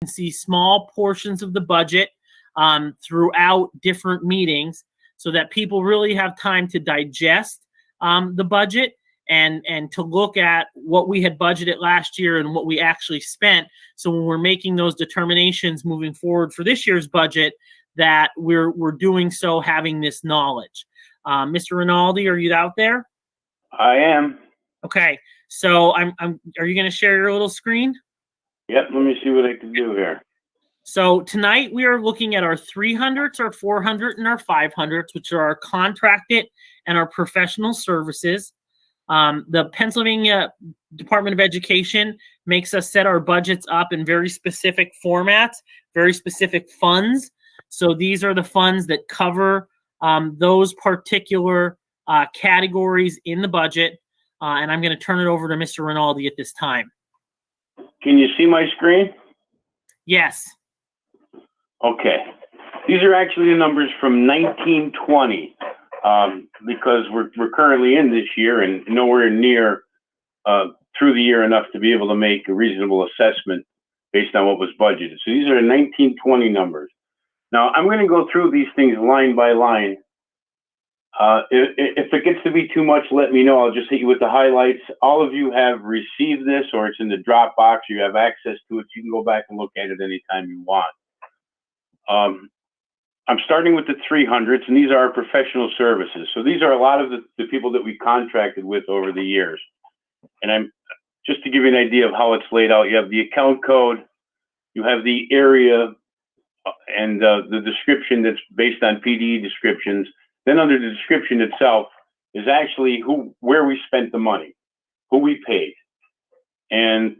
can see small portions of the budget throughout different meetings so that people really have time to digest the budget and to look at what we had budgeted last year and what we actually spent. So when we're making those determinations moving forward for this year's budget, that we're doing so having this knowledge. Mr. Rinaldi, are you out there? I am. Okay, so are you going to share your little screen? Yep, let me see what I can do here. So tonight we are looking at our 300s, our 400, and our 500s, which are our contracted and our professional services. The Pennsylvania Department of Education makes us set our budgets up in very specific formats, very specific funds. So these are the funds that cover those particular categories in the budget. And I'm going to turn it over to Mr. Rinaldi at this time. Can you see my screen? Yes. Okay. These are actually the numbers from 1920 because we're currently in this year and nowhere near through the year enough to be able to make a reasonable assessment based on what was budgeted. So these are 1920 numbers. Now, I'm going to go through these things line by line. If it gets to be too much, let me know. I'll just hit you with the highlights. All of you have received this, or it's in the Dropbox. You have access to it. You can go back and look at it anytime you want. I'm starting with the 300s, and these are our professional services. So these are a lot of the people that we contracted with over the years. And I'm just to give you an idea of how it's laid out. You have the account code, you have the area, and the description that's based on PDE descriptions. Then under the description itself is actually where we spent the money, who we paid. And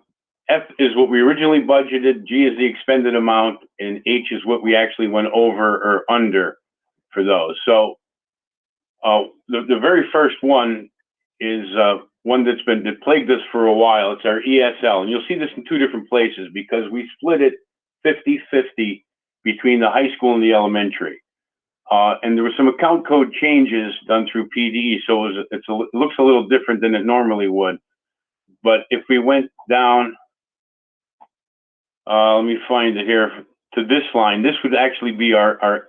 F is what we originally budgeted, G is the expended amount, and H is what we actually went over or under for those. So the very first one is one that plagued us for a while. It's our ESL. And you'll see this in two different places because we split it 50-50 between the high school and the elementary. And there were some account code changes done through PDE, so it looks a little different than it normally would. But if we went down, let me find it here, to this line, this would actually be our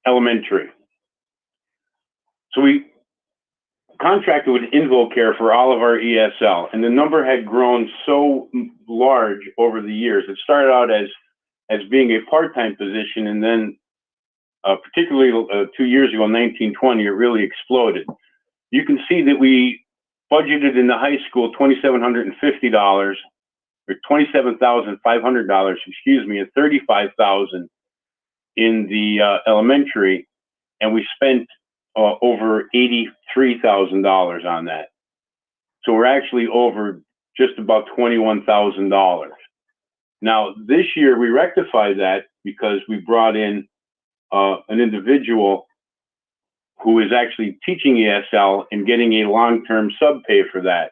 elementary. So we contracted with InvoCare for all of our ESL, and the number had grown so large over the years. It started out as being a part-time position, and then particularly 2 years ago, 1920, it really exploded. You can see that we budgeted in the high school $2,750 or $27,500, excuse me, and $35,000 in the elementary, and we spent over $83,000 on that. So we're actually over just about $21,000. Now this year we rectified that because we brought in an individual who is actually teaching ESL and getting a long-term sub pay for that.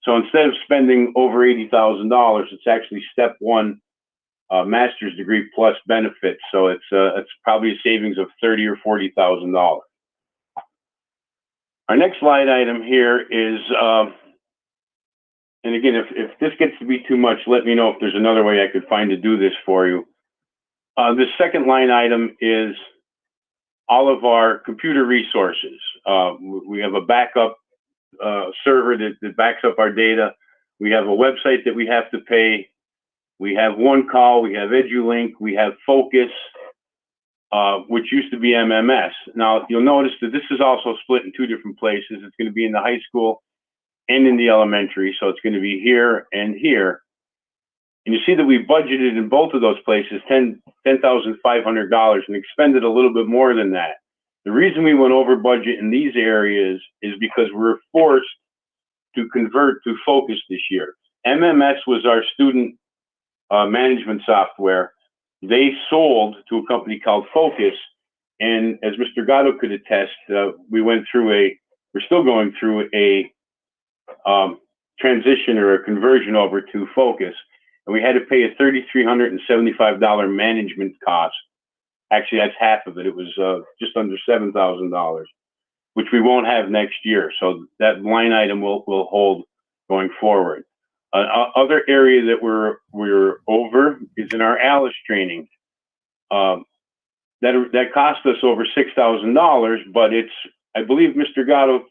So instead of spending over $80,000, it's actually step one master's degree plus benefits. So it's probably a savings of $30,000 or $40,000. Our next line item here is, and again, if this gets to be too much, let me know if there's another way I could find to do this for you. The second line item is all of our computer resources. We have a backup server that backs up our data. We have a website that we have to pay. We have OneCall, we have EduLink, we have Focus, which used to be MMS. Now, you'll notice that this is also split in two different places. It's going to be in the high school and in the elementary, so it's going to be here and here. And you see that we budgeted in both of those places $10,500 and expended a little bit more than that. The reason we went over budget in these areas is because we were forced to convert to Focus this year. MMS was our student management software. They sold to a company called Focus, and as Mr. Gatto could attest, we're still going through a transition or a conversion over to Focus, and we had to pay a $3,375 management cost. Actually, that's half of it. It was just under $7,000, which we won't have next year. So that line item will hold going forward. Other area that we're over is in our ALICE training. That cost us over $6,000, but it's, I believe, Mr. Gatto,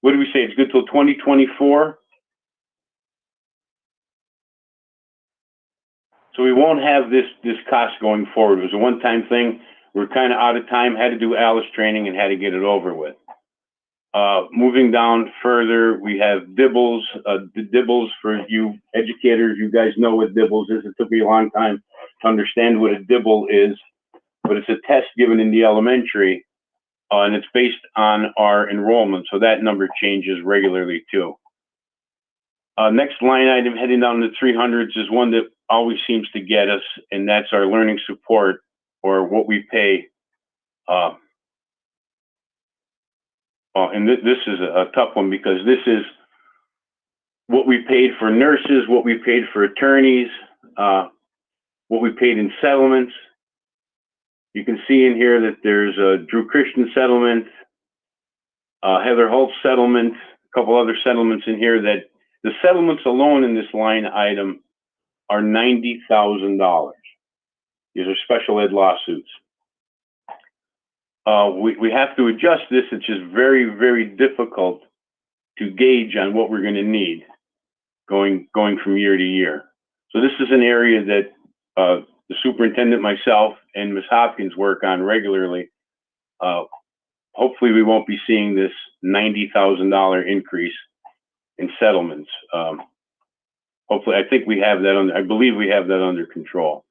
what do we say? It's good till 2024. So we won't have this cost going forward. It was a one-time thing. We're kind of out of time, had to do ALICE training and had to get it over with. Moving down further, we have DIBELS. The DIBELS, for you educators, you guys know what DIBELS is. It took me a long time to understand what a DIBEL is, but it's a test given in the elementary, and it's based on our enrollment. So that number changes regularly too. Next line item heading down to 300s is one that always seems to get us, and that's our learning support, or what we pay. And this is a tough one, because this is what we paid for nurses, what we paid for attorneys, what we paid in settlements. You can see in here that there's a Drew Christian settlement, Heather Holtz settlement, a couple other settlements in here that the settlements alone in this line item are $90,000. These are special ed lawsuits. We have to adjust this. It's just very, very difficult to gauge on what we're going to need going from year to year. So this is an area that the superintendent, myself, and Ms. Hopkins work on regularly. Hopefully we won't be seeing this $90,000 increase in settlements. Hopefully, I think we have that under, I believe we have that under control.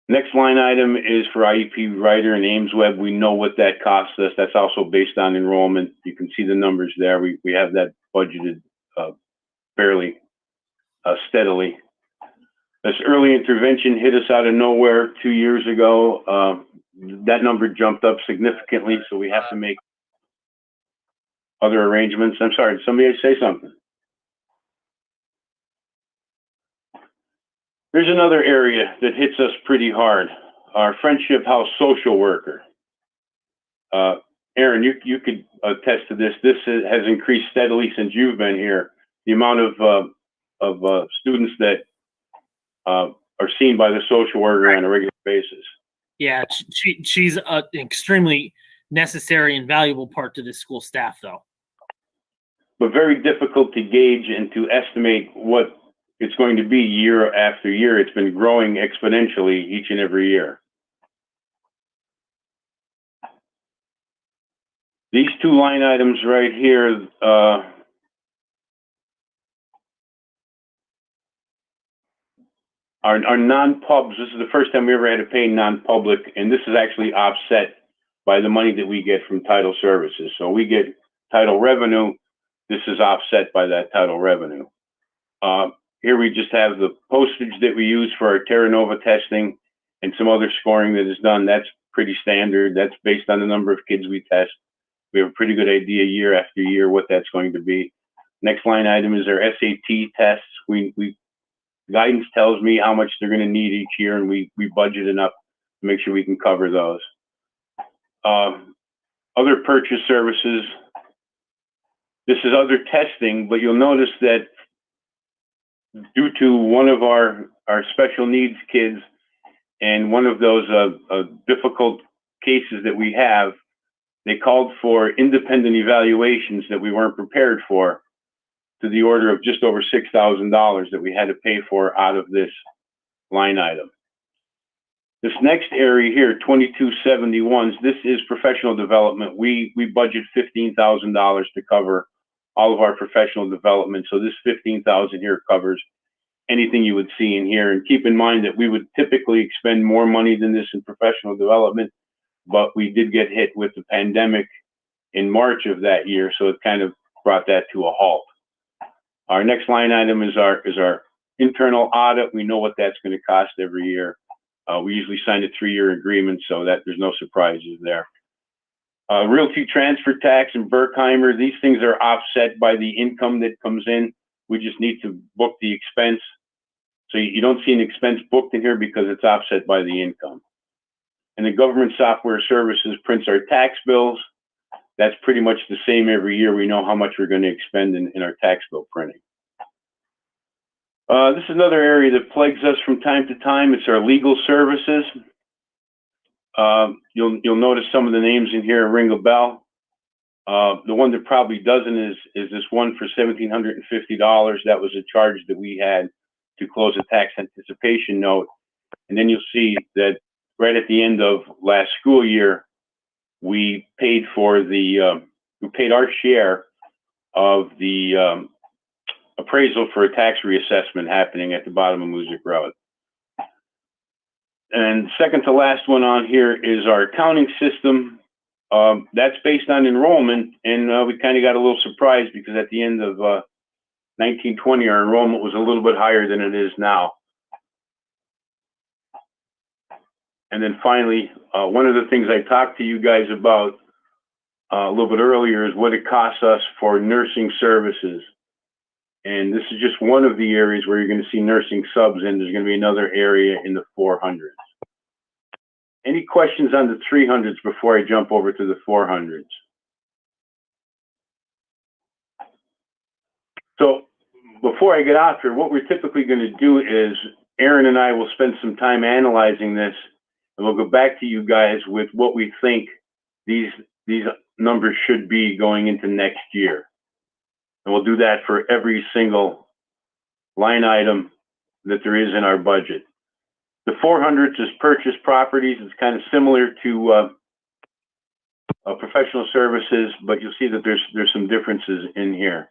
Next line item is for IEP Writer and AIMSweb. We know what that costs us. That's also based on enrollment. You can see the numbers there. We have that budgeted fairly steadily. This early intervention hit us out of nowhere 2 years ago. That number jumped up significantly, so we have to make other arrangements. I'm sorry, did somebody say something? There's another area that hits us pretty hard, our Friendship House social worker. Aaron, you could attest to this. This has increased steadily since you've been here. The amount of students that are seen by the social worker on a regular basis. Yeah, she's an extremely necessary and valuable part to this school staff, though. But very difficult to gauge and to estimate what it's going to be year after year. It's been growing exponentially each and every year. These two line items right here, our non-pubs. This is the first time we ever had to pay non-public, and this is actually offset by the money that we get from title services. So we get title revenue. This is offset by that title revenue. Here we just have the postage that we use for our Terra Nova testing and some other scoring that is done. That's pretty standard. That's based on the number of kids we test. We have a pretty good idea year after year what that's going to be. Next line item is our SAT tests. Guidance tells me how much they're going to need each year, and we budget enough to make sure we can cover those. Other purchase services. This is other testing, but you'll notice that due to one of our special needs kids and one of those difficult cases that we have, they called for independent evaluations that we weren't prepared for, to the order of just over $6,000 that we had to pay for out of this line item. This next area here, 2271s, this is professional development. We budget $15,000 to cover all of our professional development. So this 15,000 here covers anything you would see in here. And keep in mind that we would typically expend more money than this in professional development, but we did get hit with the pandemic in March of that year, so it kind of brought that to a halt. Our next line item is our internal audit. We know what that's going to cost every year. We usually sign a 3-year agreement, so that there's no surprises there. Realty transfer tax and Berkheimer, these things are offset by the income that comes in. We just need to book the expense. So you don't see an expense booked in here because it's offset by the income. And the government software services prints our tax bills. That's pretty much the same every year. We know how much we're going to expend in our tax bill printing. This is another area that plagues us from time to time. It's our legal services. You'll notice some of the names in here ring a bell. The one that probably doesn't is this one for $1,750. That was a charge that we had to close a tax anticipation note. And then you'll see that right at the end of last school year, we paid for we paid our share of the appraisal for a tax reassessment happening at the bottom of Moosic Road. And second to last one on here is our accounting system. That's based on enrollment, and we kind of got a little surprised because at the end of 1920, our enrollment was a little bit higher than it is now. And then finally, one of the things I talked to you guys about a little bit earlier is what it costs us for nursing services. And this is just one of the areas where you're going to see nursing subs, and there's going to be another area in the 400s. Any questions on the 300s before I jump over to the 400s? So before I get out here, what we're typically going to do is Aaron and I will spend some time analyzing this, and we'll go back to you guys with what we think these numbers should be going into next year. And we'll do that for every single line item that there is in our budget. The 400s is purchased properties. It's kind of similar to professional services, but you'll see that there's some differences in here.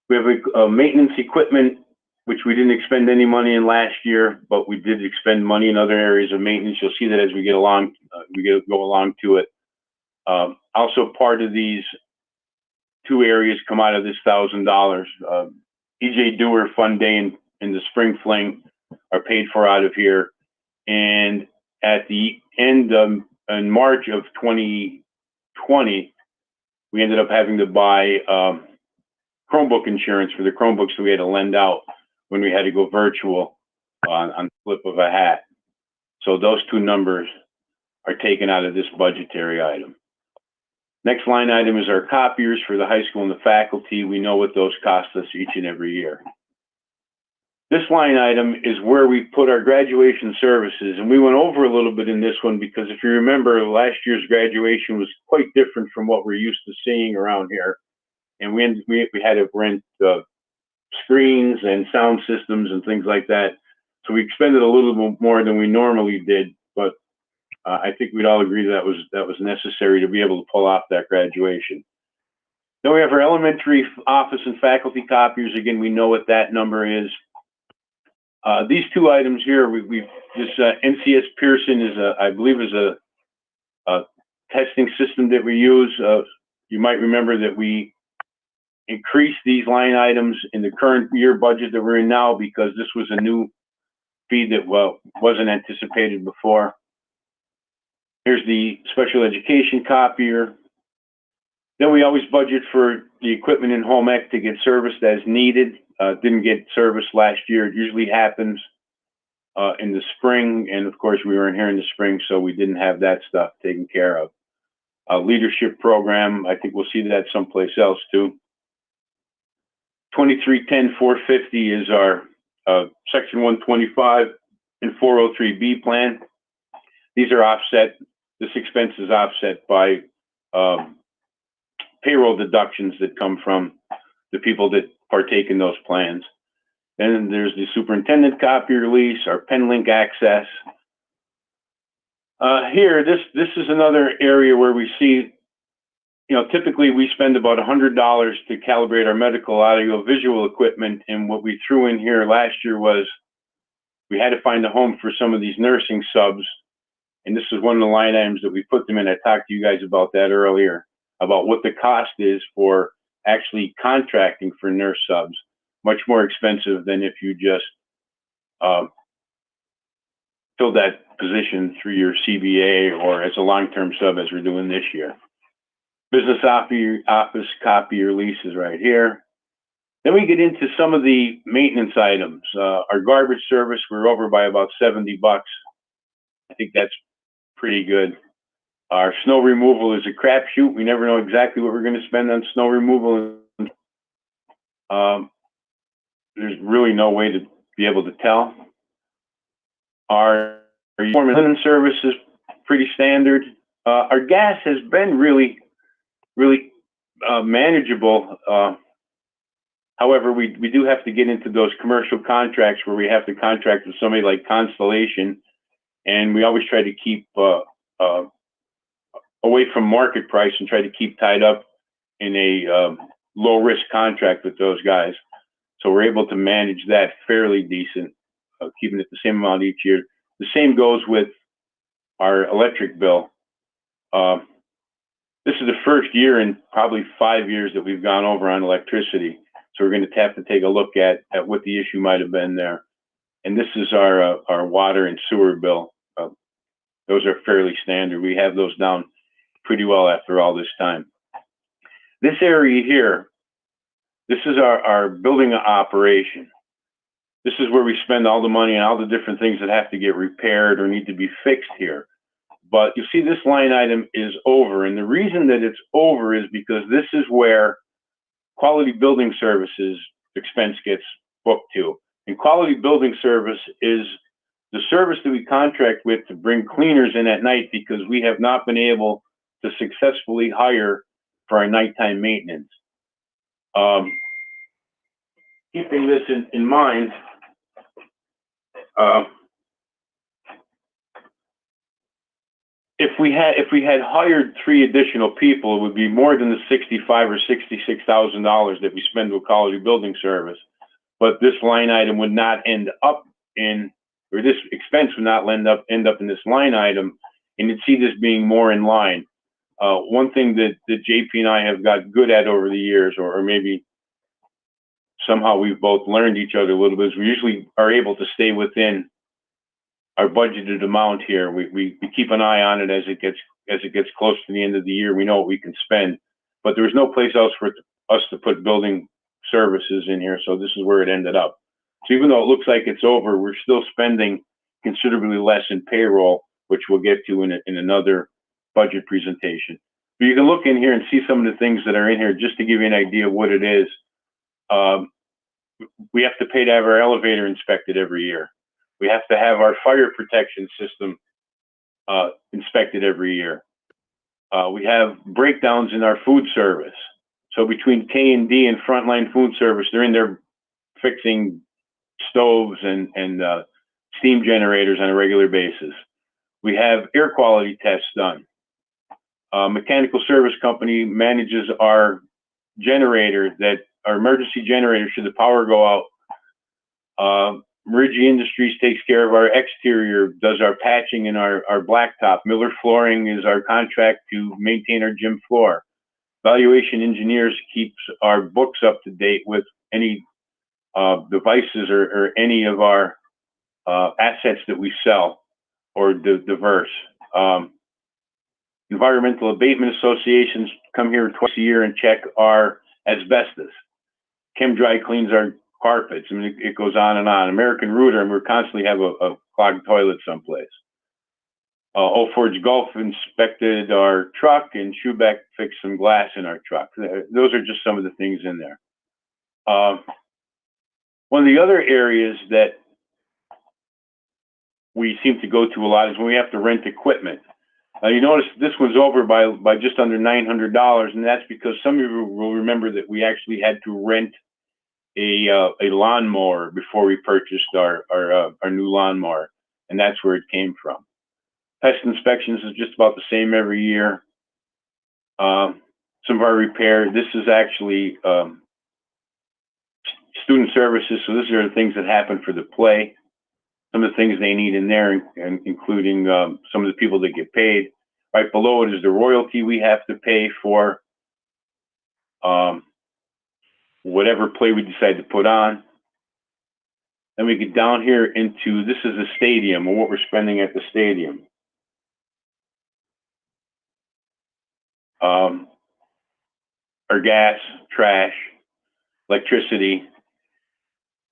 We have a maintenance equipment, which we didn't expend any money in last year, but we did expend money in other areas of maintenance. You'll see that as we get along, go along to it. Also, part of these two areas come out of this $1,000. EJ Dewar Fun Day and the Spring Fling are paid for out of here. And at the end in March of 2020, we ended up having to buy Chromebook insurance for the Chromebooks that we had to lend out when we had to go virtual on the flip of a hat. So those two numbers are taken out of this budgetary item. Next line item is our copiers for the high school and the faculty. We know what those cost us each and every year. This line item is where we put our graduation services, and we went over a little bit in this one because if you remember, last year's graduation was quite different from what we're used to seeing around here. And we had to rent screens and sound systems and things like that. So we expended a little bit more than we normally did, but I think we'd all agree that was necessary to be able to pull off that graduation. Then we have our elementary office and faculty copiers. Again, we know what that number is. These two items here, NCS Pearson is I believe is a testing system that we use. You might remember that we increased these line items in the current year budget that we're in now because this was a new fee that wasn't anticipated before. Here's the special education copier. Then we always budget for the equipment in home ec to get serviced as needed. Didn't get serviced last year. It usually happens in the spring. And of course, we weren't here in the spring, so we didn't have that stuff taken care of. Leadership program, I think we'll see that someplace else too. 2310-450 is our Section 125 and 403B plan. These are offset. This expense is offset by payroll deductions that come from the people that partake in those plans. Then there's the superintendent copier lease, our PenLink access. Here, this is another area where we see, typically we spend about $100 to calibrate our medical audio visual equipment. And what we threw in here last year was we had to find a home for some of these nursing subs. And this is one of the line items that we put them in. I talked to you guys about that earlier, about what the cost is for actually contracting for nurse subs. Much more expensive than if you just fill that position through your CBA or as a long-term sub as we're doing this year. Business office copier lease is right here. Then we get into some of the maintenance items. Our garbage service, we're over by about $70. I think that's pretty good. Our snow removal is a crapshoot. We never know exactly what we're going to spend on snow removal. there's really no way to be able to tell. Our uniform and linen service is pretty standard. Our gas has been really manageable. However, we do have to get into those commercial contracts where we have to contract with somebody like Constellation, and we always try to keep away from market price and try to keep tied up in a low risk contract with those guys. So we're able to manage that fairly decent, keeping it the same amount each year. The same goes with our electric bill. This is the first year in probably 5 years that we've gone over on electricity. So we're going to have to take a look at what the issue might have been there. And this is our water and sewer bill. Those are fairly standard. We have those down pretty well after all this time. This area here, this is our building operation. This is where we spend all the money on all the different things that have to get repaired or need to be fixed here. But you see this line item is over. And the reason that it's over is because this is where quality building services expense gets booked to. And quality building service is the service that we contract with to bring cleaners in at night because we have not been able to successfully hire for our nighttime maintenance. Keeping this in mind, if we had hired 3 additional people, it would be more than the $65,000 or $66,000 that we spend with quality building service. But this line item would not end up in, or this expense would not end up in this line item, and you'd see this being more in line. One thing that JP and I have got good at over the years, or maybe somehow we've both learned each other a little bit, is we usually are able to stay within our budgeted amount here. We keep an eye on it as it gets close to the end of the year. We know what we can spend, but there was no place else for us to put building services in here, so this is where it ended up. So even though it looks like it's over, we're still spending considerably less in payroll, which we'll get to in another budget presentation. But you can look in here and see some of the things that are in here just to give you an idea of what it is. We have to pay to have our elevator inspected every year. We have to have our fire protection system inspected every year. We have breakdowns in our food service. So between K&D and Frontline Food Service, they're in there fixing stoves and steam generators on a regular basis. We have air quality tests done. Mechanical service company manages our generator, our emergency generator should the power go out. Merigi Industries takes care of our exterior, does our patching and our blacktop. Miller Flooring is our contract to maintain our gym floor. Valuation Engineers keeps our books up to date with any devices or any of our assets that we sell or diverse. Environmental abatement associations come here twice a year and check our asbestos. Chem Dry cleans our carpets. I mean, it goes on and on. American Rooter, and we constantly have a clogged toilet someplace. Old Forge Gulf inspected our truck, and Schubeck fixed some glass in our truck. Those are just some of the things in there. One of the other areas that we seem to go to a lot is when we have to rent equipment. You notice this one's over by just under $900, and that's because some of you will remember that we actually had to rent a lawnmower before we purchased our new lawnmower, and that's where it came from. Pest inspections is just about the same every year. Some of our repair, this is actually student services, so these are the things that happen for the play. Some of the things they need in there, and including some of the people that get paid. Right below it is the royalty we have to pay for whatever play we decide to put on. Then we get down here into, this is the stadium, or what we're spending at the stadium. Our gas, trash, electricity.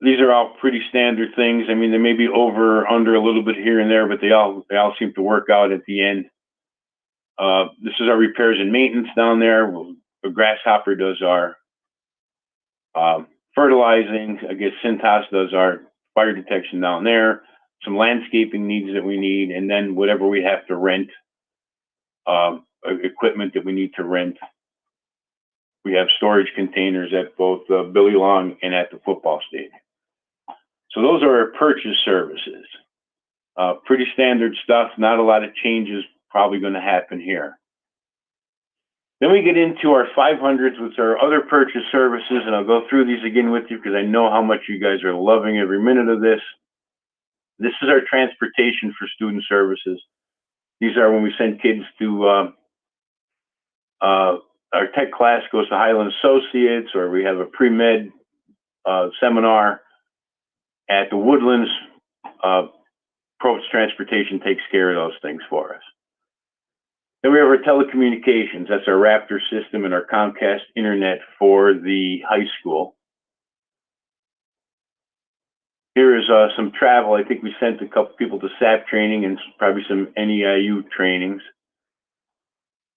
These are all pretty standard things. I mean, they may be over or under a little bit here and there, but they all seem to work out at the end. This is our repairs and maintenance down there. The Grasshopper does our fertilizing. I guess Cintas does our fire detection down there, some landscaping needs that we need, and then whatever we have to rent, equipment that we need to rent. We have storage containers at both Billy Long and at the football stadium. So those are our purchase services. Pretty standard stuff, not a lot of changes probably going to happen here. Then we get into our 500s, which are other purchase services, and I'll go through these again with you because I know how much you guys are loving every minute of this. This is our transportation for student services. These are when we send kids to our tech class goes to Highland Associates, or we have a pre-med seminar at the Woodlands. Probst Transportation takes care of those things for us. Then we have our telecommunications. That's our Raptor system and our Comcast internet for the high school. Here is some travel. I think we sent a couple people to SAP training and probably some NEIU trainings.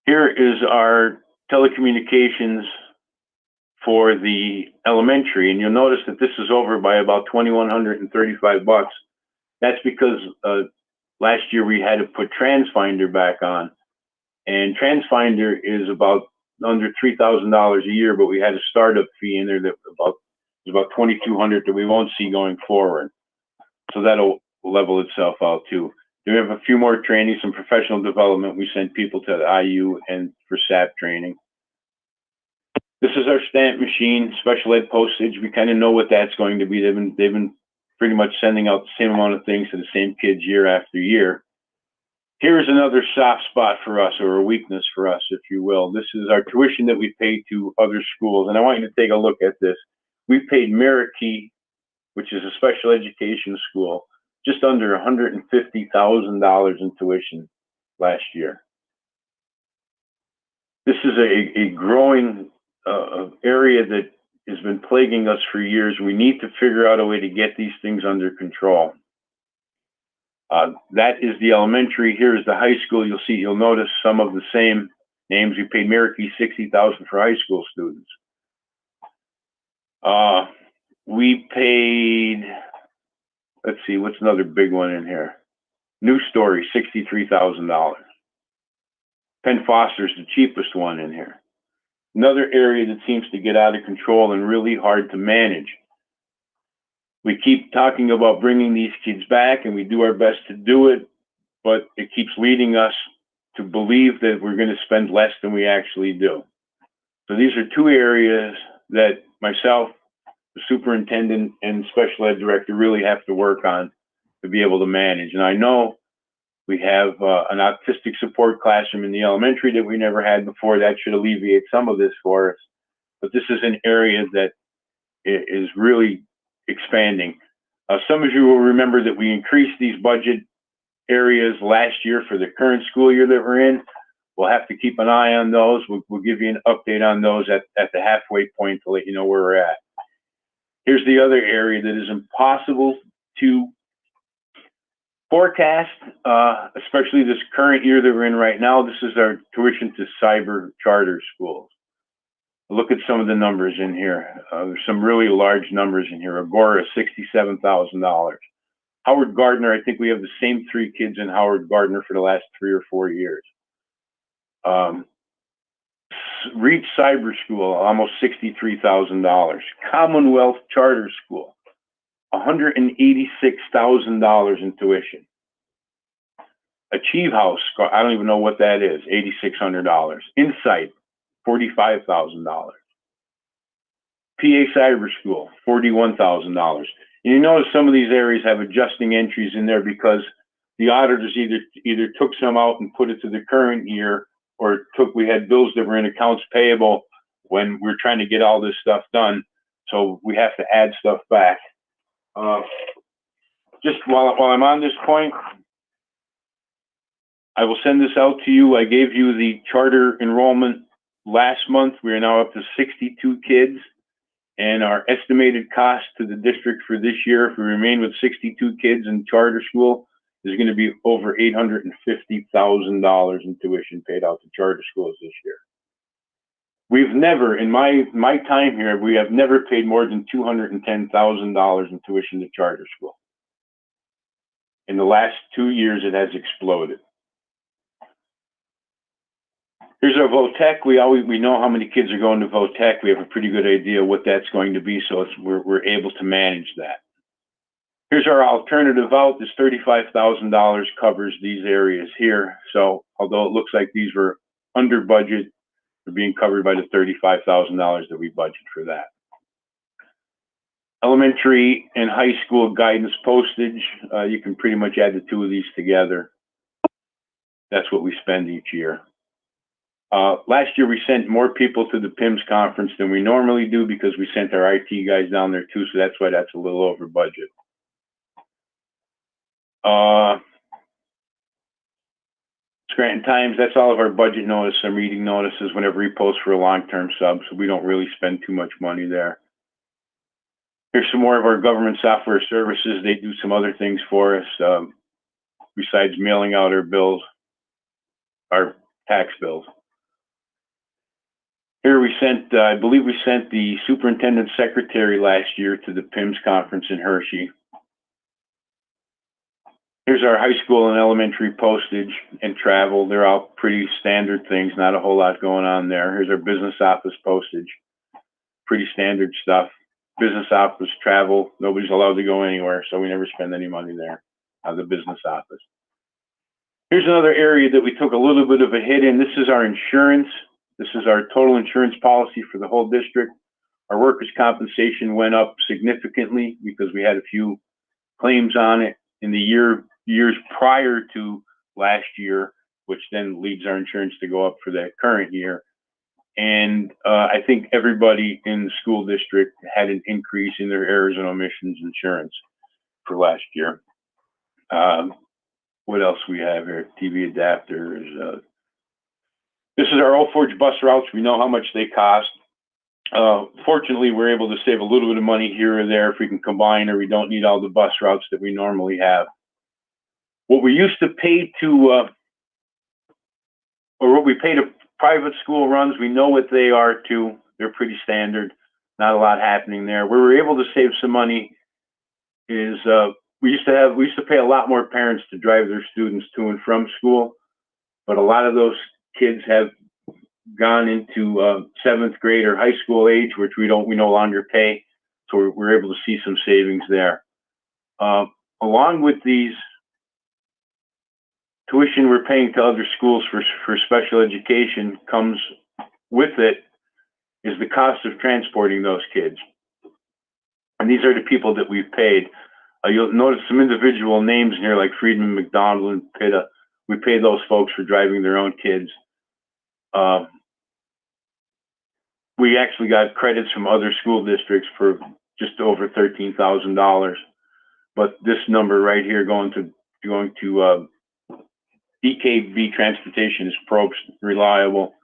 Here is our telecommunications for the elementary, and you'll notice that this is over by about $2,135. That's because last year we had to put TransFinder back on, and TransFinder is about under $3,000 a year, but we had a startup fee in there that was about $2,200 that we won't see going forward. So that'll level itself out too. We have a few more trainings, some professional development. We send people to the IU and for SAP training. This is our stamp machine, special ed postage. We kind of know what that's going to be. They've been pretty much sending out the same amount of things to the same kids year after year. Here's another soft spot for us, or a weakness for us, if you will. This is our tuition that we pay to other schools. And I want you to take a look at this. We paid Marikey, which is a special education school, just under $150,000 in tuition last year. This is a growing area that has been plaguing us for years. We need to figure out a way to get these things under control. That is the elementary. Here is the high school. You'll notice some of the same names. We paid Marikey $60,000 for high school students. We paid, let's see, what's another big one in here? New Story, $63,000. Penn Foster's the cheapest one in here. Another area that seems to get out of control and really hard to manage. We keep talking about bringing these kids back, and we do our best to do it, but it keeps leading us to believe that we're going to spend less than we actually do. So these are two areas that myself, the superintendent, and special ed director really have to work on to be able to manage. And I know we have an autistic support classroom in the elementary that we never had before. That should alleviate some of this for us. But this is an area that is really expanding. Some of you will remember that we increased these budget areas last year for the current school year that we're in. We'll have to keep an eye on those. We'll give you an update on those at the halfway point to let you know where we're at. Here's the other area that is impossible to forecast, especially this current year that we're in right now. This is our tuition to cyber charter schools. Look at some of the numbers in here. There's some really large numbers in here. Agora, $67,000. Howard Gardner, I think we have the same three kids in Howard Gardner for the last 3 or 4 years. Reach Cyber School, almost $63,000. Commonwealth Charter School, $186,000 in tuition. Achieve House, I don't even know what that is, $8,600. Insight, $45,000. PA Cyber School, $41,000. And you notice some of these areas have adjusting entries in there because the auditors either took some out and put it to the current year, or we had bills that were in accounts payable when we're trying to get all this stuff done. So we have to add stuff back. Just while I'm on this point, I will send this out to you. I gave you the charter enrollment last month. We are now up to 62 kids, and our estimated cost to the district for this year, if we remain with 62 kids in charter school, is going to be over $850,000 in tuition paid out to charter schools this year. We've never, in my time here, we have never paid more than $210,000 in tuition to charter school. In the last 2 years, it has exploded. Here's our VOTEC. We know how many kids are going to VOTEC. We have a pretty good idea what that's going to be, so we're able to manage that. Here's our alternative out. This $35,000 covers these areas here. So although it looks like these were under budget, they're being covered by the $35,000 that we budget for that. Elementary and high school guidance postage. You can pretty much add the two of these together. That's what we spend each year. Last year, we sent more people to the PIMS conference than we normally do because we sent our IT guys down there too, so that's why that's a little over budget. Scranton Times, that's all of our budget notice and reading notices whenever we post for a long-term sub, so we don't really spend too much money there. Here's some more of our government software services. They do some other things for us besides mailing out our bills, our tax bills. Here we sent, I believe we sent the superintendent's secretary last year to the PIMS conference in Hershey. Here's our high school and elementary postage and travel. They're all pretty standard things, not a whole lot going on there. Here's our business office postage, pretty standard stuff. Business office travel, nobody's allowed to go anywhere, so we never spend any money there out of the business office. Here's another area that we took a little bit of a hit in. This is our insurance. This is our total insurance policy for the whole district. Our workers' compensation went up significantly because we had a few claims on it in the years prior to last year, which then leads our insurance to go up for that current year. And I think everybody in the school district had an increase in their errors and omissions insurance for last year. What else we have here? TV adapters. This is our Old Forge bus routes. We know how much they cost. Fortunately, we're able to save a little bit of money here or there if we can combine, or we don't need all the bus routes that we normally have. What we used to pay to, or what we pay to private school runs, we know what they are too. They're pretty standard. Not a lot happening there. Where we're able to save some money is we used to pay a lot more parents to drive their students to and from school, but a lot of those kids have gone into 7th grade or high school age, which we no longer pay. So we're able to see some savings there. Along with these tuition we're paying to other schools for special education, comes with it is the cost of transporting those kids. And these are the people that we've paid. You'll notice some individual names in here like Friedman, McDonald, and Pitta. We pay those folks for driving their own kids. We actually got credits from other school districts for just over $13,000. But this number right here going to DKB Transportation is Probst, Reliable,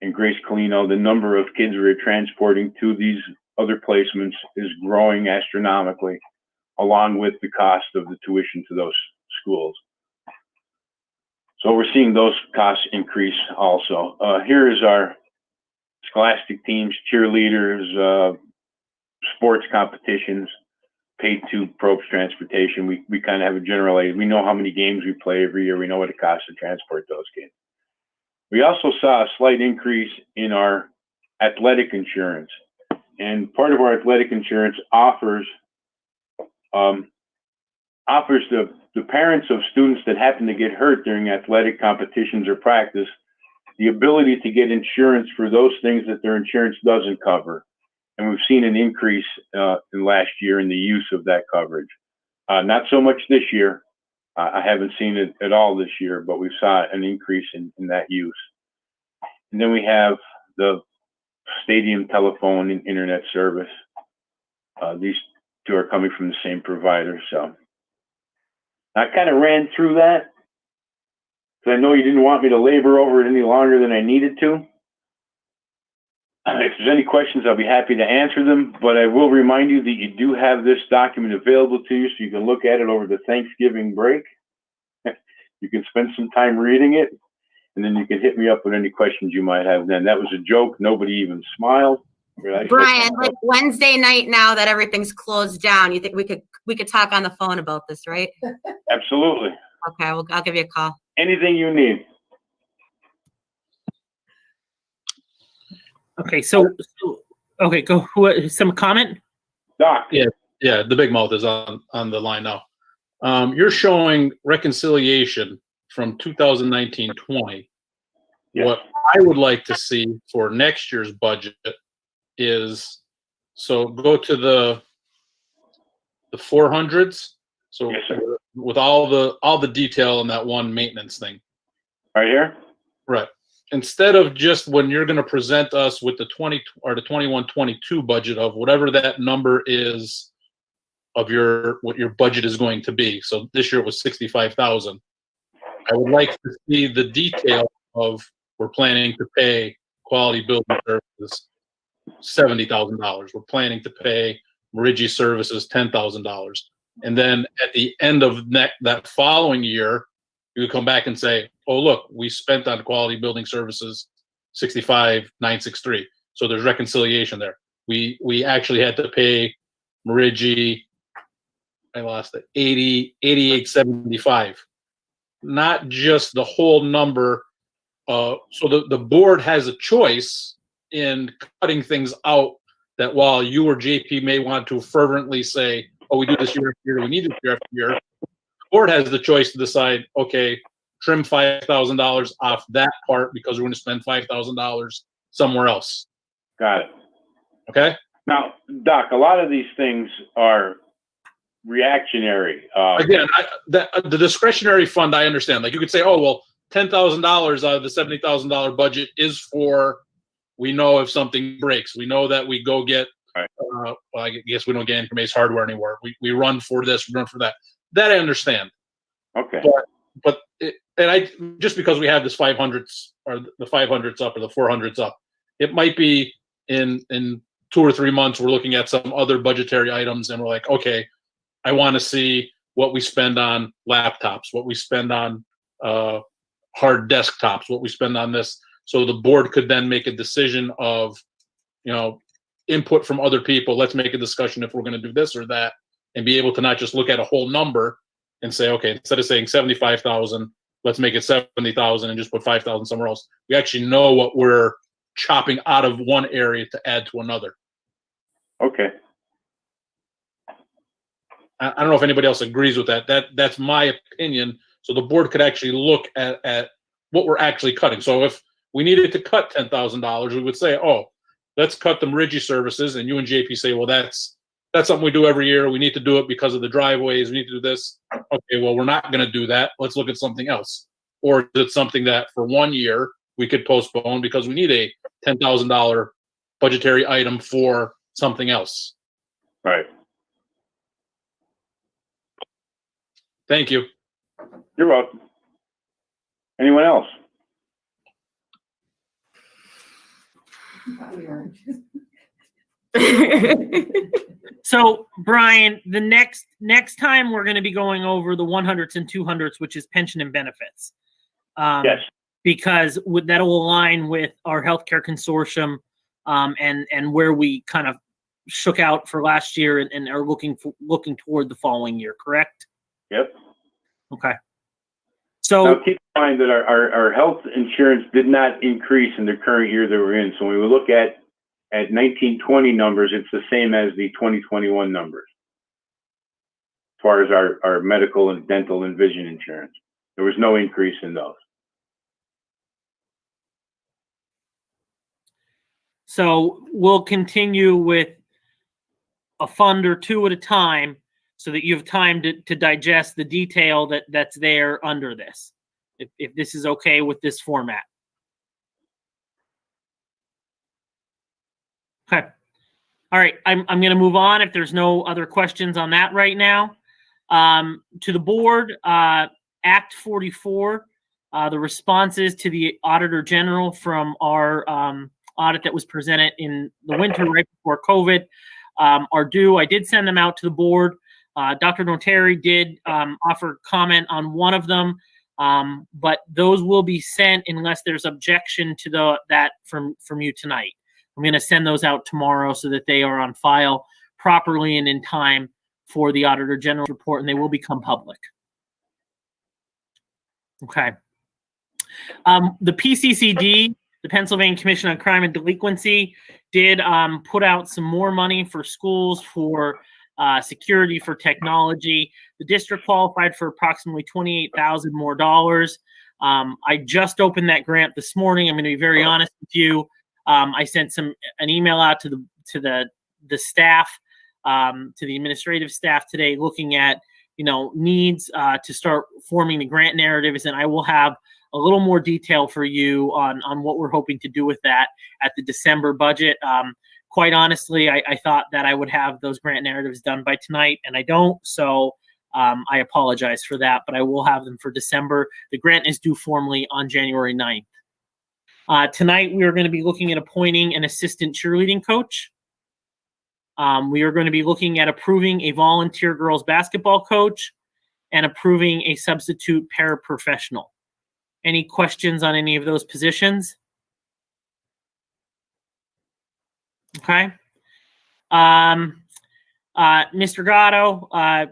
and Grace Colino. The number of kids we're transporting to these other placements is growing astronomically, along with the cost of the tuition to those schools. So we're seeing those costs increase also. Here is our scholastic teams, cheerleaders, sports competitions, paid to Probst Transportation. We kind of have a general idea. We know how many games we play every year. We know what it costs to transport those kids. We also saw a slight increase in our athletic insurance. And part of our athletic insurance offers the parents of students that happen to get hurt during athletic competitions or practice the ability to get insurance for those things that their insurance doesn't cover. And we've seen an increase in last year in the use of that coverage. Not so much this year. I haven't seen it at all this year, but we saw an increase in that use. And then we have the stadium telephone and internet service. These two are coming from the same provider. So I kind of ran through that because I know you didn't want me to labor over it any longer than I needed to. If there's any questions, I'll be happy to answer them, but I will remind you that you do have this document available to you so you can look at it over the Thanksgiving break. You can spend some time reading it. and then you can hit me up with any questions you might have then. That was a joke. Nobody even smiled. Brian, like Wednesday night now that everything's closed down, you think we could talk on the phone about this, right? Absolutely. Okay, well, I'll give you a call. Anything you need. Okay, so okay, go. Some comment? Doc. Yeah, the big mouth is on the line now. You're showing reconciliation from 2019-20. Yes. What I would like to see for next year's budget is, so go to the 400s. So Yes, sir. with all the detail in that one maintenance thing. Right here? Right. Instead of just when you're going to present us with the 20 or the 21-22 budget of whatever that number is of what your budget is going to be. So this year it was 65,000. I would like to see the detail of we're planning to pay Quality Building Services $70,000. We're planning to pay Merigi Services $10,000. And then at the end of that following year, you come back and say, oh, look, we spent on Quality Building Services 65,963. So there's reconciliation there. We actually had to pay Merigi, I lost it, 8875. Not just the whole number. So the board has a choice in cutting things out that while you or JP may want to fervently say, oh, we do this year after year, we need this year after year, the board has the choice to decide, okay, trim $5,000 off that part because we're going to spend $5,000 somewhere else. Got it. Okay? Now, Doc, a lot of these things are reactionary. Again, the discretionary fund, I understand. Like you could say, oh, well, $10,000 out of the $70,000 budget is for, we know if something breaks. We know that we go get, right. Well, I guess we don't get Income Ace hardware anymore. We run for this, we run for that. That I understand. Okay. But just because we have this 500s or the 500s up or the 400s up, it might be in 2 or 3 months we're looking at some other budgetary items and we're like, okay, I want to see what we spend on laptops, what we spend on hard desktops, what we spend on this. So the board could then make a decision of, input from other people. Let's make a discussion if we're going to do this or that, and be able to not just look at a whole number and say, okay, instead of saying 75,000, let's make it 70,000 and just put 5,000 somewhere else. We actually know what we're chopping out of one area to add to another. Okay. I don't know if anybody else agrees with that. That's my opinion. So the board could actually look at what we're actually cutting. So if we needed to cut $10,000, we would say, oh, let's cut the Merigi Services. And you and JP say, well, that's something we do every year. We need to do it because of the driveways. We need to do this. Okay, well, we're not going to do that. Let's look at something else. Or is it something that for 1 year we could postpone because we need a $10,000 budgetary item for something else? Right. Thank you. You're welcome. Anyone else? So, Brian, the next time we're going to be going over the 100s and 200s, which is pension and benefits. Yes. Because that'll align with our healthcare consortium and where we kind of shook out for last year and are looking toward the following year, correct? Yep. Okay. So now keep in mind that our health insurance did not increase in the current year that we're in. So when we look at 1920 numbers, it's the same as the 2021 numbers. As far as our medical and dental and vision insurance, there was no increase in those. So we'll continue with a fund or two at a time so that you have time to digest the detail that's there under this, if this is okay with this format. Okay. All right. I'm going to move on if there's no other questions on that right now. To the board, Act 44, the responses to the Auditor General from our audit that was presented in the winter right before COVID are due. I did send them out to the board. Dr. Notary did offer comment on one of them. But those will be sent unless there's objection to that from you tonight. I'm going to send those out tomorrow so that they are on file properly and in time for the Auditor General's report, and they will become public. Okay. The PCCD, the Pennsylvania Commission on Crime and Delinquency, did put out some more money for schools for security, for technology. The district qualified for approximately $28,000 more dollars. I just opened that grant this morning. I'm going to be very honest with you. I sent an email out to the staff, to the administrative staff today, looking at needs to start forming the grant narratives, and I will have a little more detail for you on what we're hoping to do with that at the December budget. Quite honestly, I thought that I would have those grant narratives done by tonight, and I don't. So I apologize for that, but I will have them for December. The grant is due formally on January 9th. Tonight, we are going to be looking at appointing an assistant cheerleading coach. We are going to be looking at approving a volunteer girls basketball coach and approving a substitute paraprofessional. Any questions on any of those positions? Okay. Mr. Gatto, I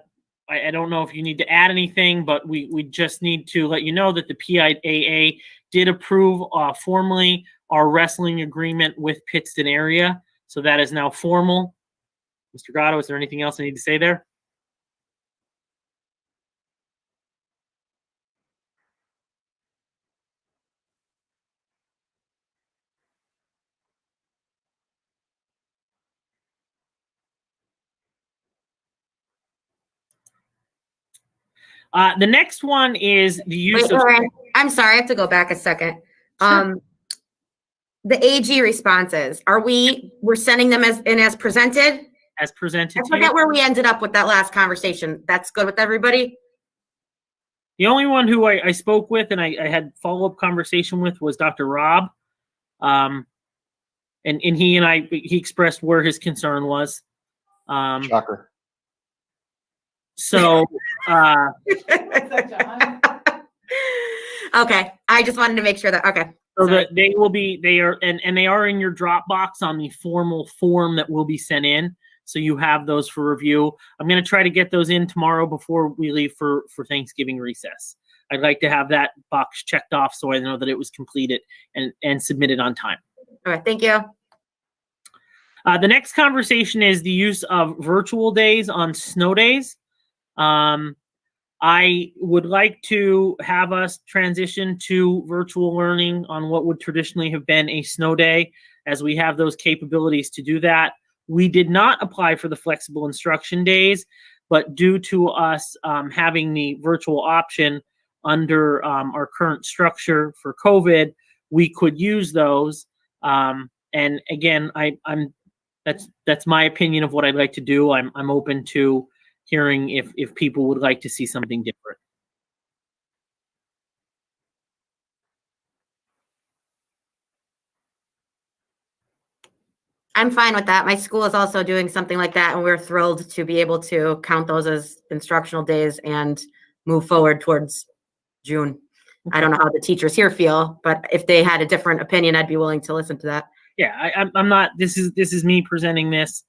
don't know if you need to add anything, but we just need to let you know that the PIAA did approve formally our wrestling agreement with Pittston area. So that is now formal. Mr. Gatto, is there anything else I need to say there? The next one is the use Wait, of. Lauren, I'm sorry, I have to go back a second. Sure. The AG responses, we're sending them as presented? As presented I to you. forget where we ended up with that last conversation. That's good with everybody? The only one who I spoke with and I had follow-up conversation with was Dr. Rob. And he expressed where his concern was. Shocker. So, Okay, I just wanted to make sure that, okay. so Sorry. that they are in your Dropbox on the formal form that will be sent in. So you have those for review. I'm going to try to get those in tomorrow before we leave for Thanksgiving recess. I'd like to have that box checked off so I know that it was completed and submitted on time. All right, thank you. The next conversation is the use of virtual days on snow days. I would like to have us transition to virtual learning on what would traditionally have been a snow day, as we have those capabilities to do that. We did not apply for the flexible instruction days, but due to us having the virtual option under our current structure for COVID, we could use those. And again, that's my opinion of what I'd like to do. I'm open to hearing if people would like to see something different. I'm fine with that. My school is also doing something like that, and we're thrilled to be able to count those as instructional days and move forward towards June. I don't know how the teachers here feel, but if they had a different opinion, I'd be willing to listen to that. Yeah, I'm not. This is me presenting this.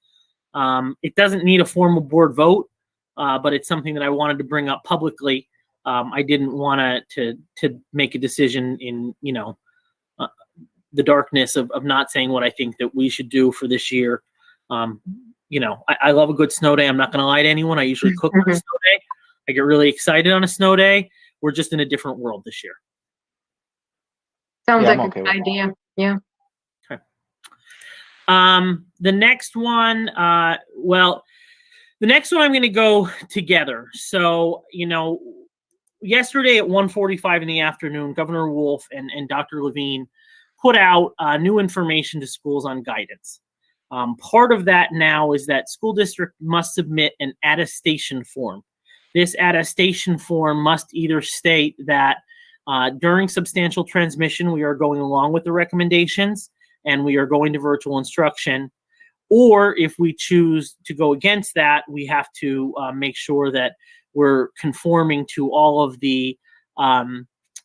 It doesn't need a formal board vote, but it's something that I wanted to bring up publicly. I didn't want to make a decision in the darkness of not saying what I think that we should do for this year. I love a good snow day. I'm not going to lie to anyone. I usually cook on a snow day. I get really excited on a snow day. We're just in a different world this year. Sounds Yeah, I'm like okay a with good that. idea. Yeah. The next one, the next one I'm going to go together. So, yesterday at 1:45 in the afternoon, Governor Wolf and Dr. Levine put out new information to schools on guidance. Part of that now is that school district must submit an attestation form. This attestation form must either state that during substantial transmission, we are going along with the recommendations and we are going to virtual instruction. Or if we choose to go against that, we have to make sure that we're conforming to all of the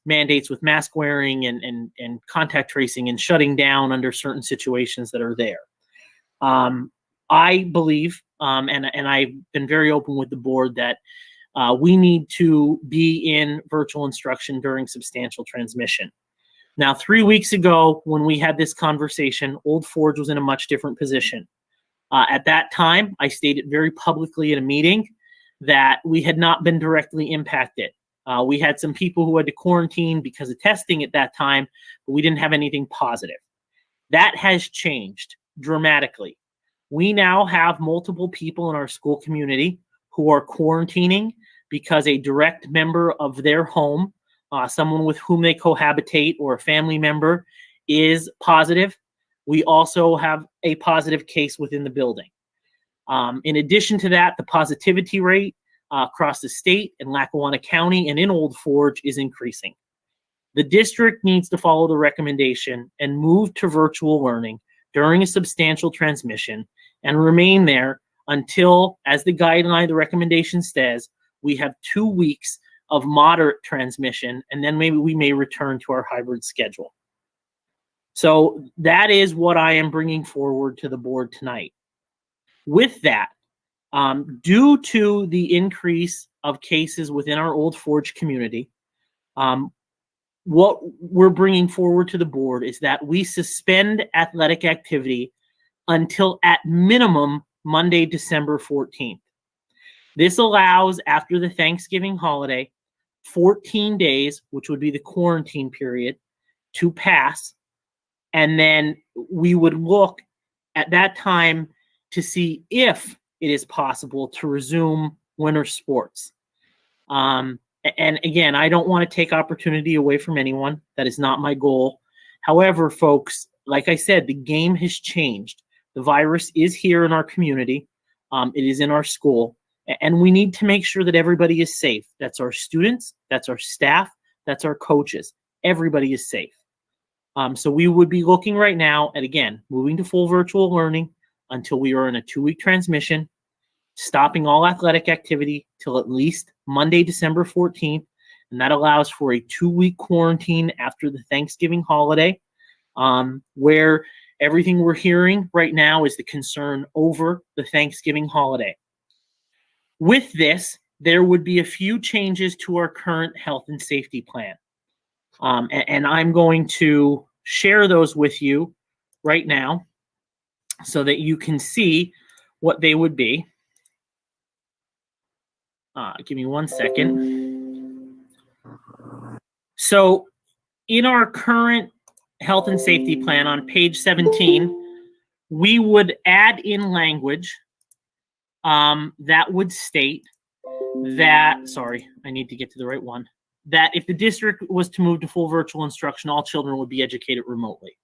mandates with mask wearing and contact tracing and shutting down under certain situations that are there. I believe, and I've been very open with the board, that we need to be in virtual instruction during substantial transmission. Now, 3 weeks ago, when we had this conversation, Old Forge was in a much different position. At that time, I stated very publicly in a meeting that we had not been directly impacted. We had some people who had to quarantine because of testing at that time, but we didn't have anything positive. That has changed dramatically. We now have multiple people in our school community who are quarantining because a direct member of their home, someone with whom they cohabitate or a family member, is positive. We also have a positive case within the building. In addition to that, the positivity rate across the state in Lackawanna County and in Old Forge is increasing. The district needs to follow the recommendation and move to virtual learning during a substantial transmission and remain there until, as the guideline, the recommendation says, we have 2 weeks of moderate transmission, and then maybe we may return to our hybrid schedule. So that is what I am bringing forward to the board tonight. With that, due to the increase of cases within our Old Forge community, what we're bringing forward to the board is that we suspend athletic activity until at minimum Monday, December 14th. This allows, after the Thanksgiving holiday, 14 days, which would be the quarantine period, to pass. And then we would look at that time to see if it is possible to resume winter sports. And again, I don't want to take opportunity away from anyone. That is not my goal. However, folks, like I said, the game has changed. The virus is here in our community. It is in our school. And we need to make sure that everybody is safe. That's our students, that's our staff, that's our coaches. Everybody is safe. So we would be looking right now at, again, moving to full virtual learning until we are in a 2-week transmission, stopping all athletic activity till at least Monday, December 14th. And that allows for a 2-week quarantine after the Thanksgiving holiday, where everything we're hearing right now is the concern over the Thanksgiving holiday. With this, there would be a few changes to our current health and safety plan. And I'm going to share those with you right now so that you can see what they would be. Give me 1 second. So in our current health and safety plan on page 17, we would add in language that would state that, sorry, I need to get to the right one, that if the district was to move to full virtual instruction, all children would be educated remotely.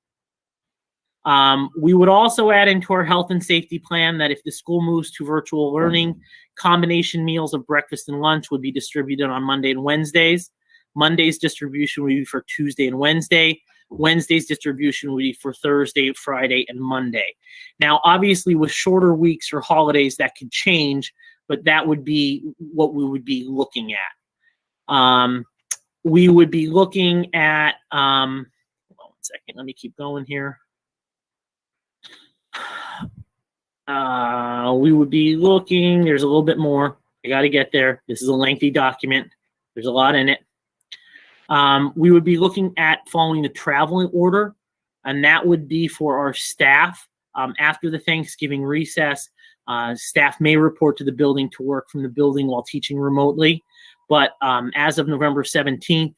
We would also add into our health and safety plan that if the school moves to virtual learning, combination meals of breakfast and lunch would be distributed on Monday and Wednesdays. Monday's distribution would be for Tuesday and Wednesday. Wednesday's distribution would be for Thursday, Friday, and Monday. Now, obviously, with shorter weeks or holidays, that could change, but that would be what we would be looking at. We would be looking at, hold on 1 second, let me keep going here. We would be looking, there's a little bit more. I got to get there. This is a lengthy document. There's a lot in it. We would be looking at following the traveling order, and that would be for our staff. After the Thanksgiving recess, staff may report to the building to work from the building while teaching remotely. But as of November 17th,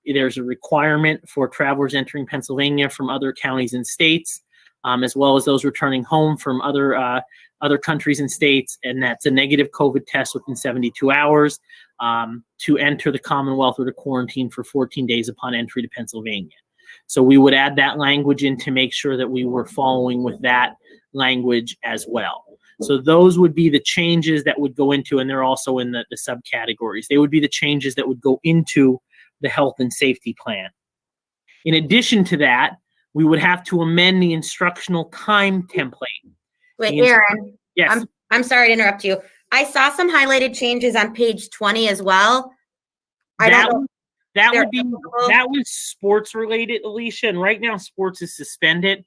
there's a requirement for travelers entering Pennsylvania from other counties and states, as well as those returning home from other countries and states, and that's a negative COVID test within 72 hours to enter the Commonwealth or to quarantine for 14 days upon entry to Pennsylvania. So we would add that language in to make sure that we were following with that language as well. So those would be the changes that would go into, and they're also in the subcategories. They would be the changes that would go into the health and safety plan. In addition to that, we would have to amend the instructional time template. Wait, Aaron. Yes. I'm sorry to interrupt you. I saw some highlighted changes on page 20 as well. I don't know. That They're would be, applicable. that was sports related, Alicia, and right now sports is suspended.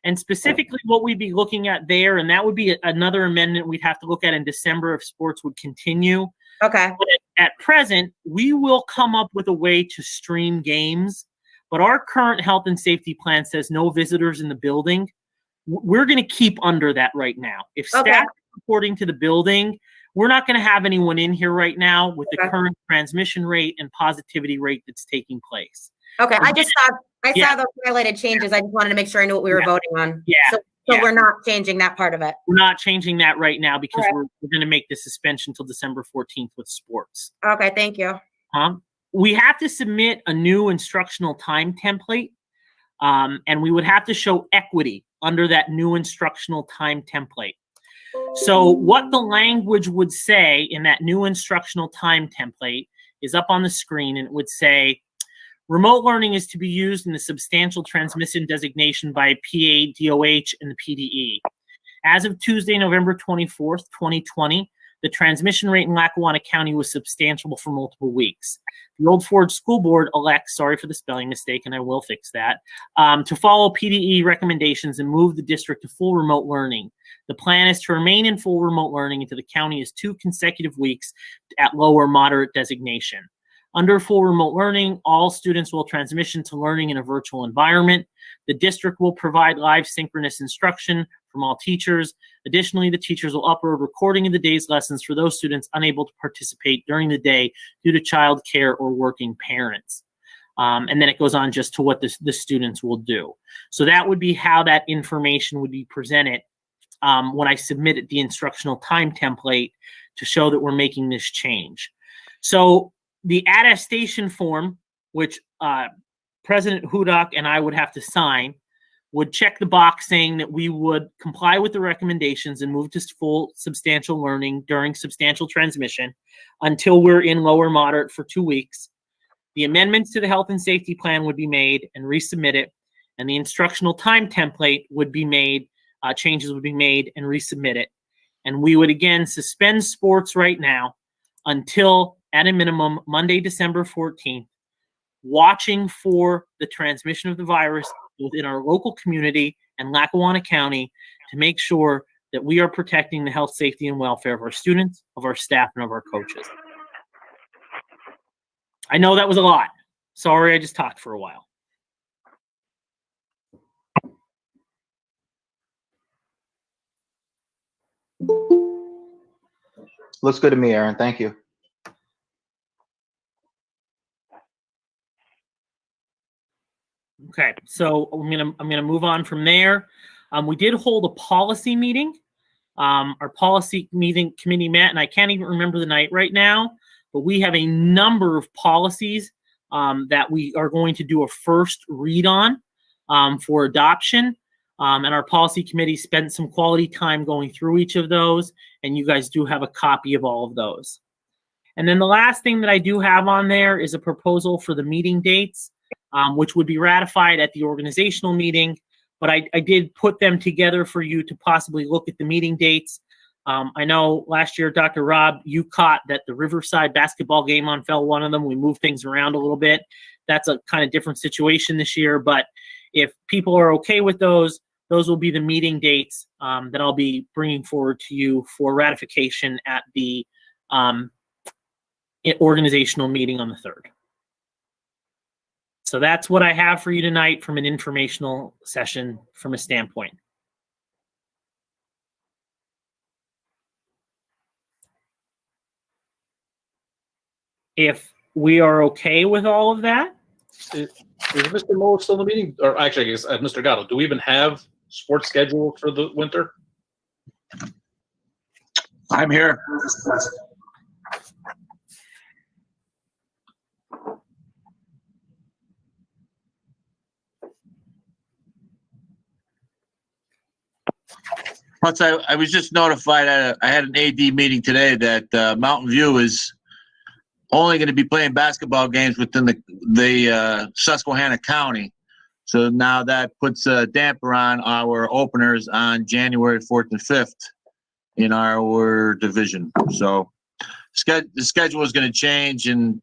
And specifically what we'd be looking at there, and that would be another amendment we'd have to look at in December if sports would continue. Okay. But at present, we will come up with a way to stream games, but our current health and safety plan says no visitors in the building. We're going to keep under that right now. If staff Okay. is reporting to the building, we're not going to have anyone in here right now with the Okay. current transmission rate and positivity rate that's taking place. Okay. I Yeah. saw those highlighted changes. I just wanted to make sure I knew what we were Yeah. voting on. Yeah. So Yeah. we're not changing that part of it. We're not changing that right now because Okay. we're going to make the suspension until December 14th with sports. Okay. Thank you. We have to submit a new instructional time template, and we would have to show equity under that new instructional time template. So what the language would say in that new instructional time template is up on the screen, and it would say, remote learning is to be used in the substantial transmission designation by PADOH and the PDE. As of Tuesday, November 24th, 2020, the transmission rate in Lackawanna County was substantial for multiple weeks. The Old Forge School Board elects, sorry for the spelling mistake, and I will fix that, to follow PDE recommendations and move the district to full remote learning. The plan is to remain in full remote learning until the county is 2 consecutive weeks at low or moderate designation. Under full remote learning, all students will transition to learning in a virtual environment. The district will provide live synchronous instruction from all teachers. Additionally, the teachers will upload recording of the day's lessons for those students unable to participate during the day due to child care or working parents. And then it goes on just to what the students will do. So that would be how that information would be presented when I submitted the instructional time template to show that we're making this change. So the attestation form, which President Hudak and I would have to sign, would check the box saying that we would comply with the recommendations and move to full substantial learning during substantial transmission until we're in lower moderate for 2 weeks. The amendments to the health and safety plan would be made and resubmitted, and the instructional time template would be made, changes would be made and resubmitted. And we would again suspend sports right now until, at a minimum, Monday, December 14th, watching for the transmission of the virus within our local community and Lackawanna County to make sure that we are protecting the health, safety, and welfare of our students, of our staff, and of our coaches. I know that was a lot. Sorry, I just talked for a while. Looks good to me, Aaron. Thank you. Okay, so I'm gonna move on from there. We did hold a policy meeting. Our policy meeting committee met, and I can't even remember the night right now, but we have a number of policies that we are going to do a first read on for adoption. And our policy committee spent some quality time going through each of those, and you guys do have a copy of all of those. And then the last thing that I do have on there is a proposal for the meeting dates, which would be ratified at the organizational meeting. But I did put them together for you to possibly look at the meeting dates. I know last year, Dr. Rob, you caught that the Riverside basketball game on fell one of them. We moved things around a little bit. That's a kind of different situation this year. But if people are okay with those will be the meeting dates that I'll be bringing forward to you for ratification at the organizational meeting on the 3rd. So that's what I have for you tonight from an informational session from a standpoint. If we are okay with all of that, Is Mr. Moe still in the meeting? Or actually, I guess Mr. Gatto, do we even have sports scheduled for the winter? I'm here. Plus, I was just notified, I had an AD meeting today that Mountain View is only going to be playing basketball games within the Susquehanna County. So now that puts a damper on our openers on January 4th and 5th in our division. So the schedule is going to change, and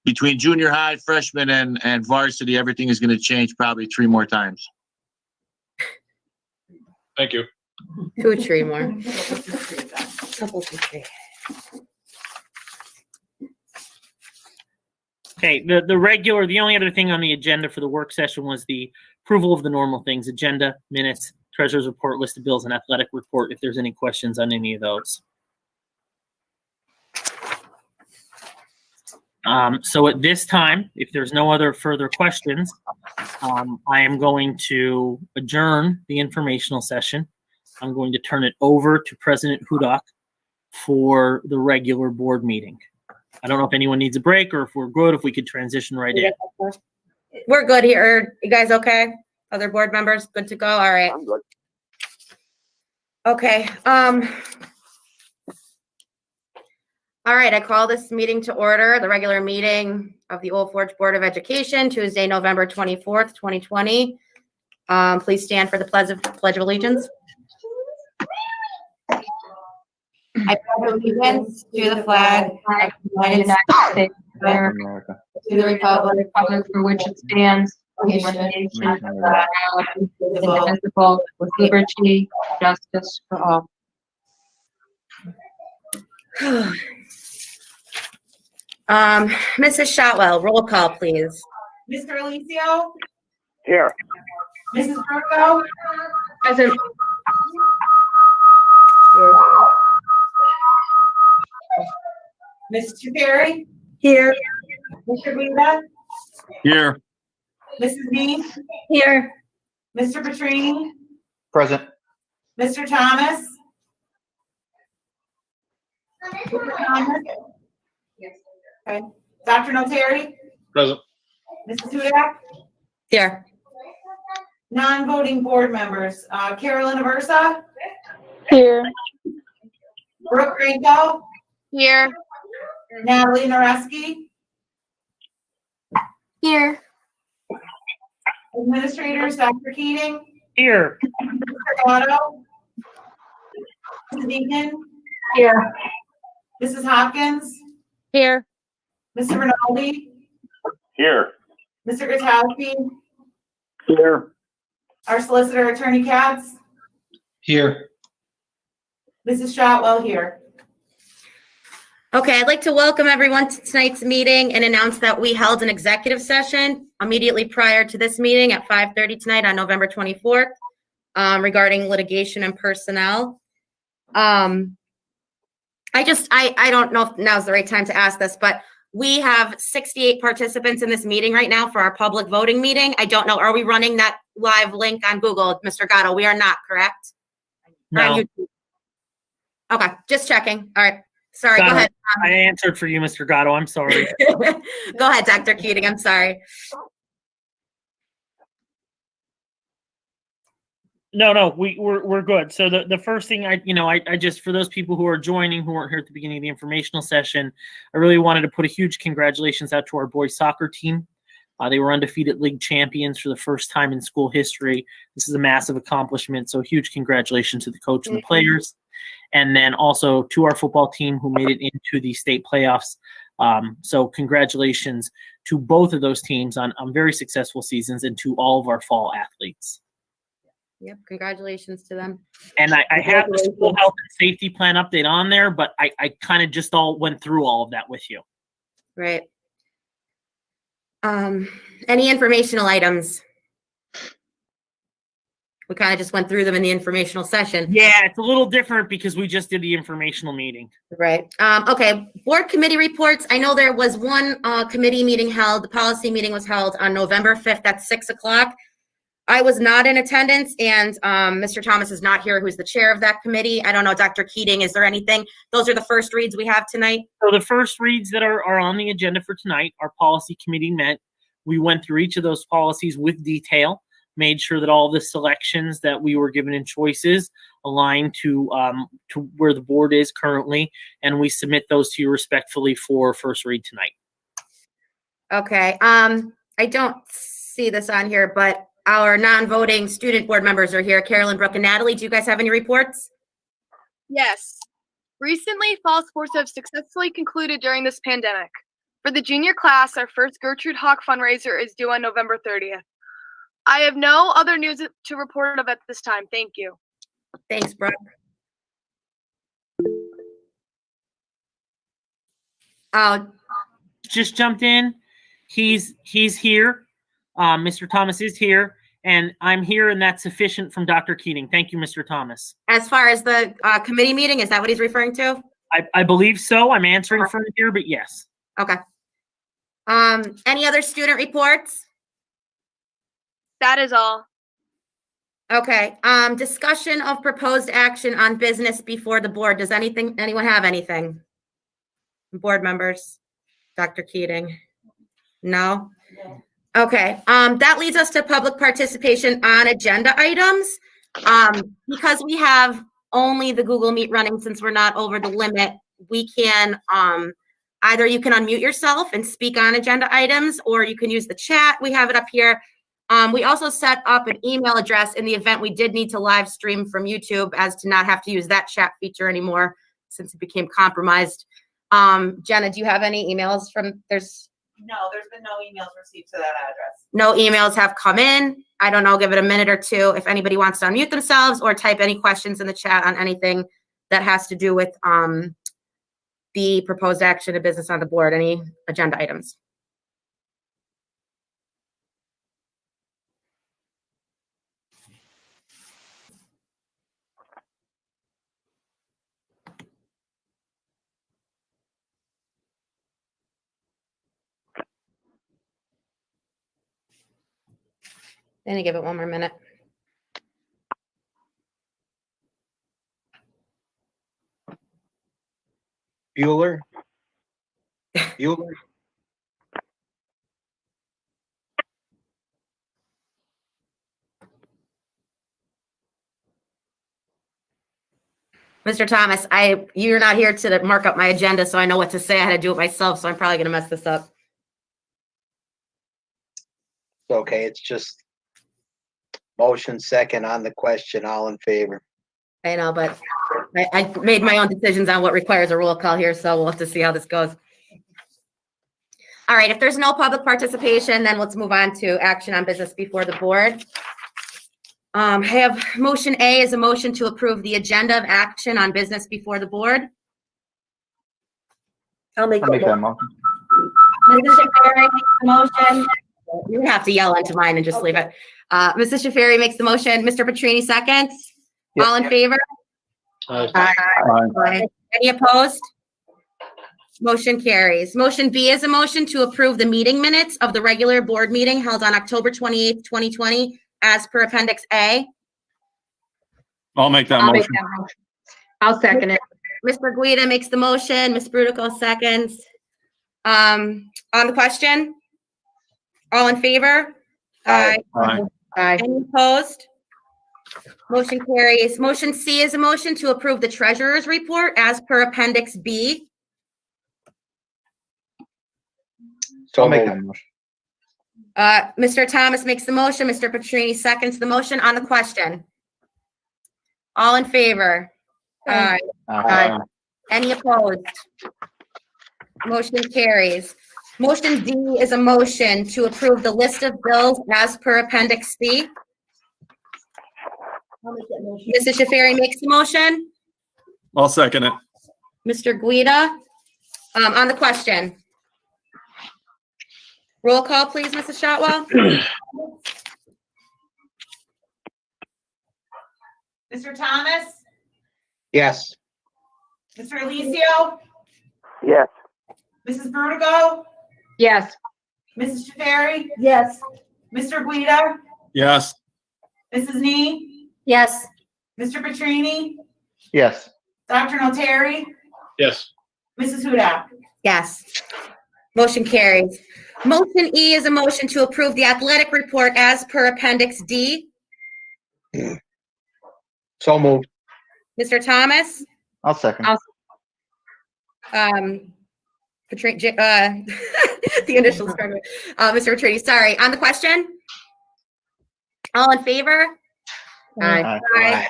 between junior high, freshman, and varsity, everything is going to change probably 3 more times. Thank you. 2 or 3 more. Okay, the only other thing on the agenda for the work session was the approval of the normal things, agenda, minutes, treasurer's report, list of bills, and athletic report, if there's any questions on any of those. So at this time, if there's no other further questions, I am going to adjourn the informational session. I'm going to turn it over to President Hudak for the regular board meeting. I don't know if anyone needs a break or if we're good, if we could transition right in. We're good here. You guys okay? Other board members, good to go? All right. I'm good. Okay. All right, I call this meeting to order, the regular meeting of the Old Forge Board of Education, Tuesday, November 24th, 2020. Please stand for the Pledge of Allegiance. I pledge allegiance to the flag of the United States of America, America. to the republic for which it stands, one nation, under God, indivisible, with liberty, justice for all. Mrs. Shotwell, roll call, please. Mr. Alicio? Here. Mrs. Virgo? Present. Mr. Perry? Here. Mr. Guida? Here. Mrs. Dean? Here. Mr. Petrini? Present. Mr. Thomas? Mr. Thomas? Okay. Dr. Notary? Present. Mrs. Hudak? Here. Non-voting board members, Carolyn Aversa? Here. Brooke Greenko? Here. Natalie Nareski? Here. Administrators, Dr. Keating? Here. Mr. Otto? Mrs. Deacon? Here. Mrs. Hopkins? Here. Mr. Rinaldi? Here. Mr. Gutowski? Here. Our solicitor, Attorney Katz? Here. Mrs. Shotwell here. Okay, I'd like to welcome everyone to tonight's meeting and announce that we held an executive session immediately prior to this meeting at 5:30 tonight on November 24th regarding litigation and personnel. I don't know if now's the right time to ask this, but we have 68 participants in this meeting right now for our public voting meeting. I don't know, are we running that live link on Google, Mr. Gatto? We are not, correct? Or on No, YouTube? Okay, just checking. All right, sorry, go Got it. ahead. I answered for you, Mr. Gatto. I'm sorry. Go ahead, Dr. Keating, I'm sorry. No, we're good. So the first thing I just, for those people who are joining who weren't here at the beginning of the informational session, I really wanted to put a huge congratulations out to our boys soccer team. They were undefeated league champions for the first time in school history. This is a massive accomplishment. So huge congratulations to the coach and the players. And then also to our football team who made it into the state playoffs. So congratulations to both of those teams on very successful seasons and to all of our fall athletes. Yep, congratulations to them. And I have the school health and safety plan update on there, but I kind of just all went through all of that with you. Right. Any informational items? We kind of just went through them in the informational session. Yeah, it's a little different because we just did the informational meeting. Right. Okay, board committee reports. I know there was one committee meeting held, the policy meeting was held on November 5th at 6 o'clock. I was not in attendance, and Mr. Thomas is not here, who's the chair of that committee. I don't know, Dr. Keating, is there anything? Those are the first reads we have tonight? So the first reads that are on the agenda for tonight, our policy committee met. We went through each of those policies with detail, made sure that all the selections that we were given in choices align to where the board is currently, and we submit those to you respectfully for first read tonight. Okay, I don't see this on here, but our non-voting student board members are here. Carolyn, Brooke, and Natalie, do you guys have any reports? Yes. Recently, fall sports have successfully concluded during this pandemic. For the junior class, our first Gertrude Hawk fundraiser is due on November 30th. I have no other news to report of at this time. Thank you. Thanks, Brooke. Just jumped in. He's here. Mr. Thomas is here, and I'm here, and that's sufficient from Dr. Keating. Thank you, Mr. Thomas. As far as the committee meeting, is that what he's referring to? I believe so. I'm answering from here, but yes. Okay. Any other student reports? That is all. Okay, discussion of proposed action on business before the board. Does anyone have anything? Board members? Dr. Keating? No? Okay, that leads us to public participation on agenda items. Because we have only the Google Meet running since we're not over the limit, we can, either you can unmute yourself and speak on agenda items, or you can use the chat. We have it up here. We also set up an email address in the event we did need to live stream from YouTube as to not have to use that chat feature anymore since it became compromised. Jenna, do you have any emails from, No, there's been no emails received to that address. no emails have come in. I don't know, give it a minute or two if anybody wants to unmute themselves or type any questions in the chat on anything that has to do with the proposed action of business on the board, any agenda items. Then give it one more minute. Bueller? Bueller? Mr. Thomas, you're not here to mark up my agenda, so I know what to say. I had to do it myself, so I'm probably gonna mess this up. Okay, it's just motion second on the question, all in favor. I know, but I made my own decisions on what requires a roll call here, so we'll have to see how this goes. All right, if there's no public participation, then let's move on to action on business before the board. I have motion A is a motion to approve the agenda of action on business before the board. I'll make that motion. Mrs. Shafari makes the motion. You have to yell into mine and just leave it. Mrs. Shafari makes the motion. Mr. Petrini seconds. Yep. All in favor? Aye. Aye. Any opposed? Motion carries. Motion B is a motion to approve the meeting minutes of the regular board meeting held on October 28th, 2020, as per Appendix A. I'll make that motion. I'll second it. Mr. Guida makes the motion. Ms. Brudico seconds. On the question? All in favor? Aye. Aye. Aye. Any opposed? Motion carries. Motion C is a motion to approve the treasurer's report as per Appendix B. So I'll make that motion. Mr. Thomas makes the motion. Mr. Petrini seconds the motion. On the question? All in favor? Aye. Aye. Any opposed? Motion carries. Motion D is a motion to approve the list of bills as per Appendix C. Mrs. Shafari makes the motion. I'll second it. Mr. Guida, on the question. Roll call, please, Mrs. Shotwell. Mr. Thomas? Yes. Mr. Alicio? Yes. Mrs. Brudico? Yes. Mrs. Shafari? Yes. Mr. Guida? Yes. Mrs. Nee? Yes. Mr. Petrini? Yes. Dr. Notary? Yes. Mrs. Huda? Yes. Motion carries. Motion E is a motion to approve the athletic report as per Appendix D. So moved. Mr. Thomas? I'll second. The initials. Mr. Petrini, sorry. On the question? All in favor? Aye. Aye.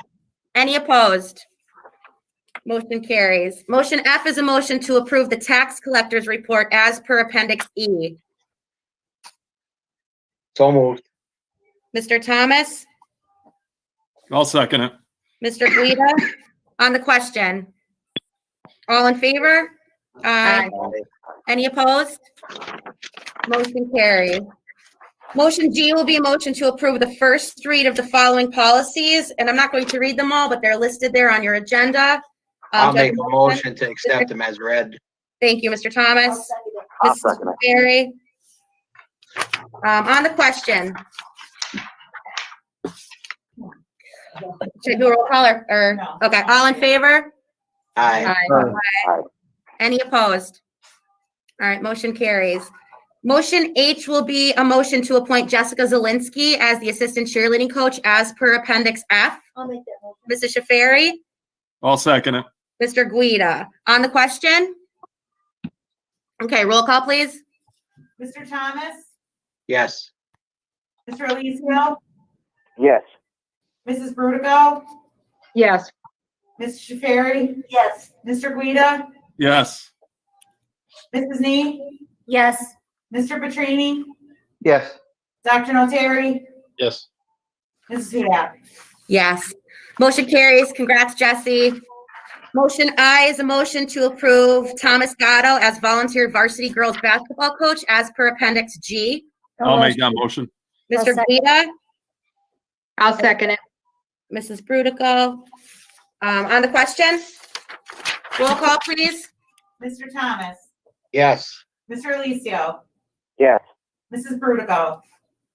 Any opposed? Motion carries. Motion F is a motion to approve the tax collector's report as per Appendix E. So moved. Mr. Thomas, I'll second it. Mr. Guida, on the question. All in favor? Aye. Any opposed? Motion carries. Motion G will be a motion to approve the first read of the following policies, and I'm not going to read them all, but they're listed there on your agenda. I'll Judge make a Wilson? motion to accept them as read. Thank you, Mr. Thomas. I'll Mrs. second it. Berry. On the question. Should I do a roll call or, No. okay, all in favor? Aye. Aye. Any opposed? All right, motion carries. Motion H will be a motion to appoint Jessica Zelinski as the assistant cheerleading coach as per Appendix F. I'll make that motion. Mrs. Shafari, I'll second it. Mr. Guida. On the question? Okay, roll call, please. Mr. Thomas, Yes. Mr. Alicio, Yes. Mrs. Brudico, Yes. Ms. Shafari. Yes. Mr. Guida, Yes. Mrs. Nee, Yes. Mr. Petrini, Yes. Dr. Notary, Yes. Mrs. Hudak. Yes. Motion carries. Congrats, Jesse. Motion I is a motion to approve Thomas Gatto as volunteer varsity girls basketball coach as per Appendix G. I'll make that motion. Mr. Guida, I'll second it. Mrs. Brudico. On the question? Roll call, please. Mr. Thomas, Yes. Mr. Alicio, Yes. Mrs. Brudico,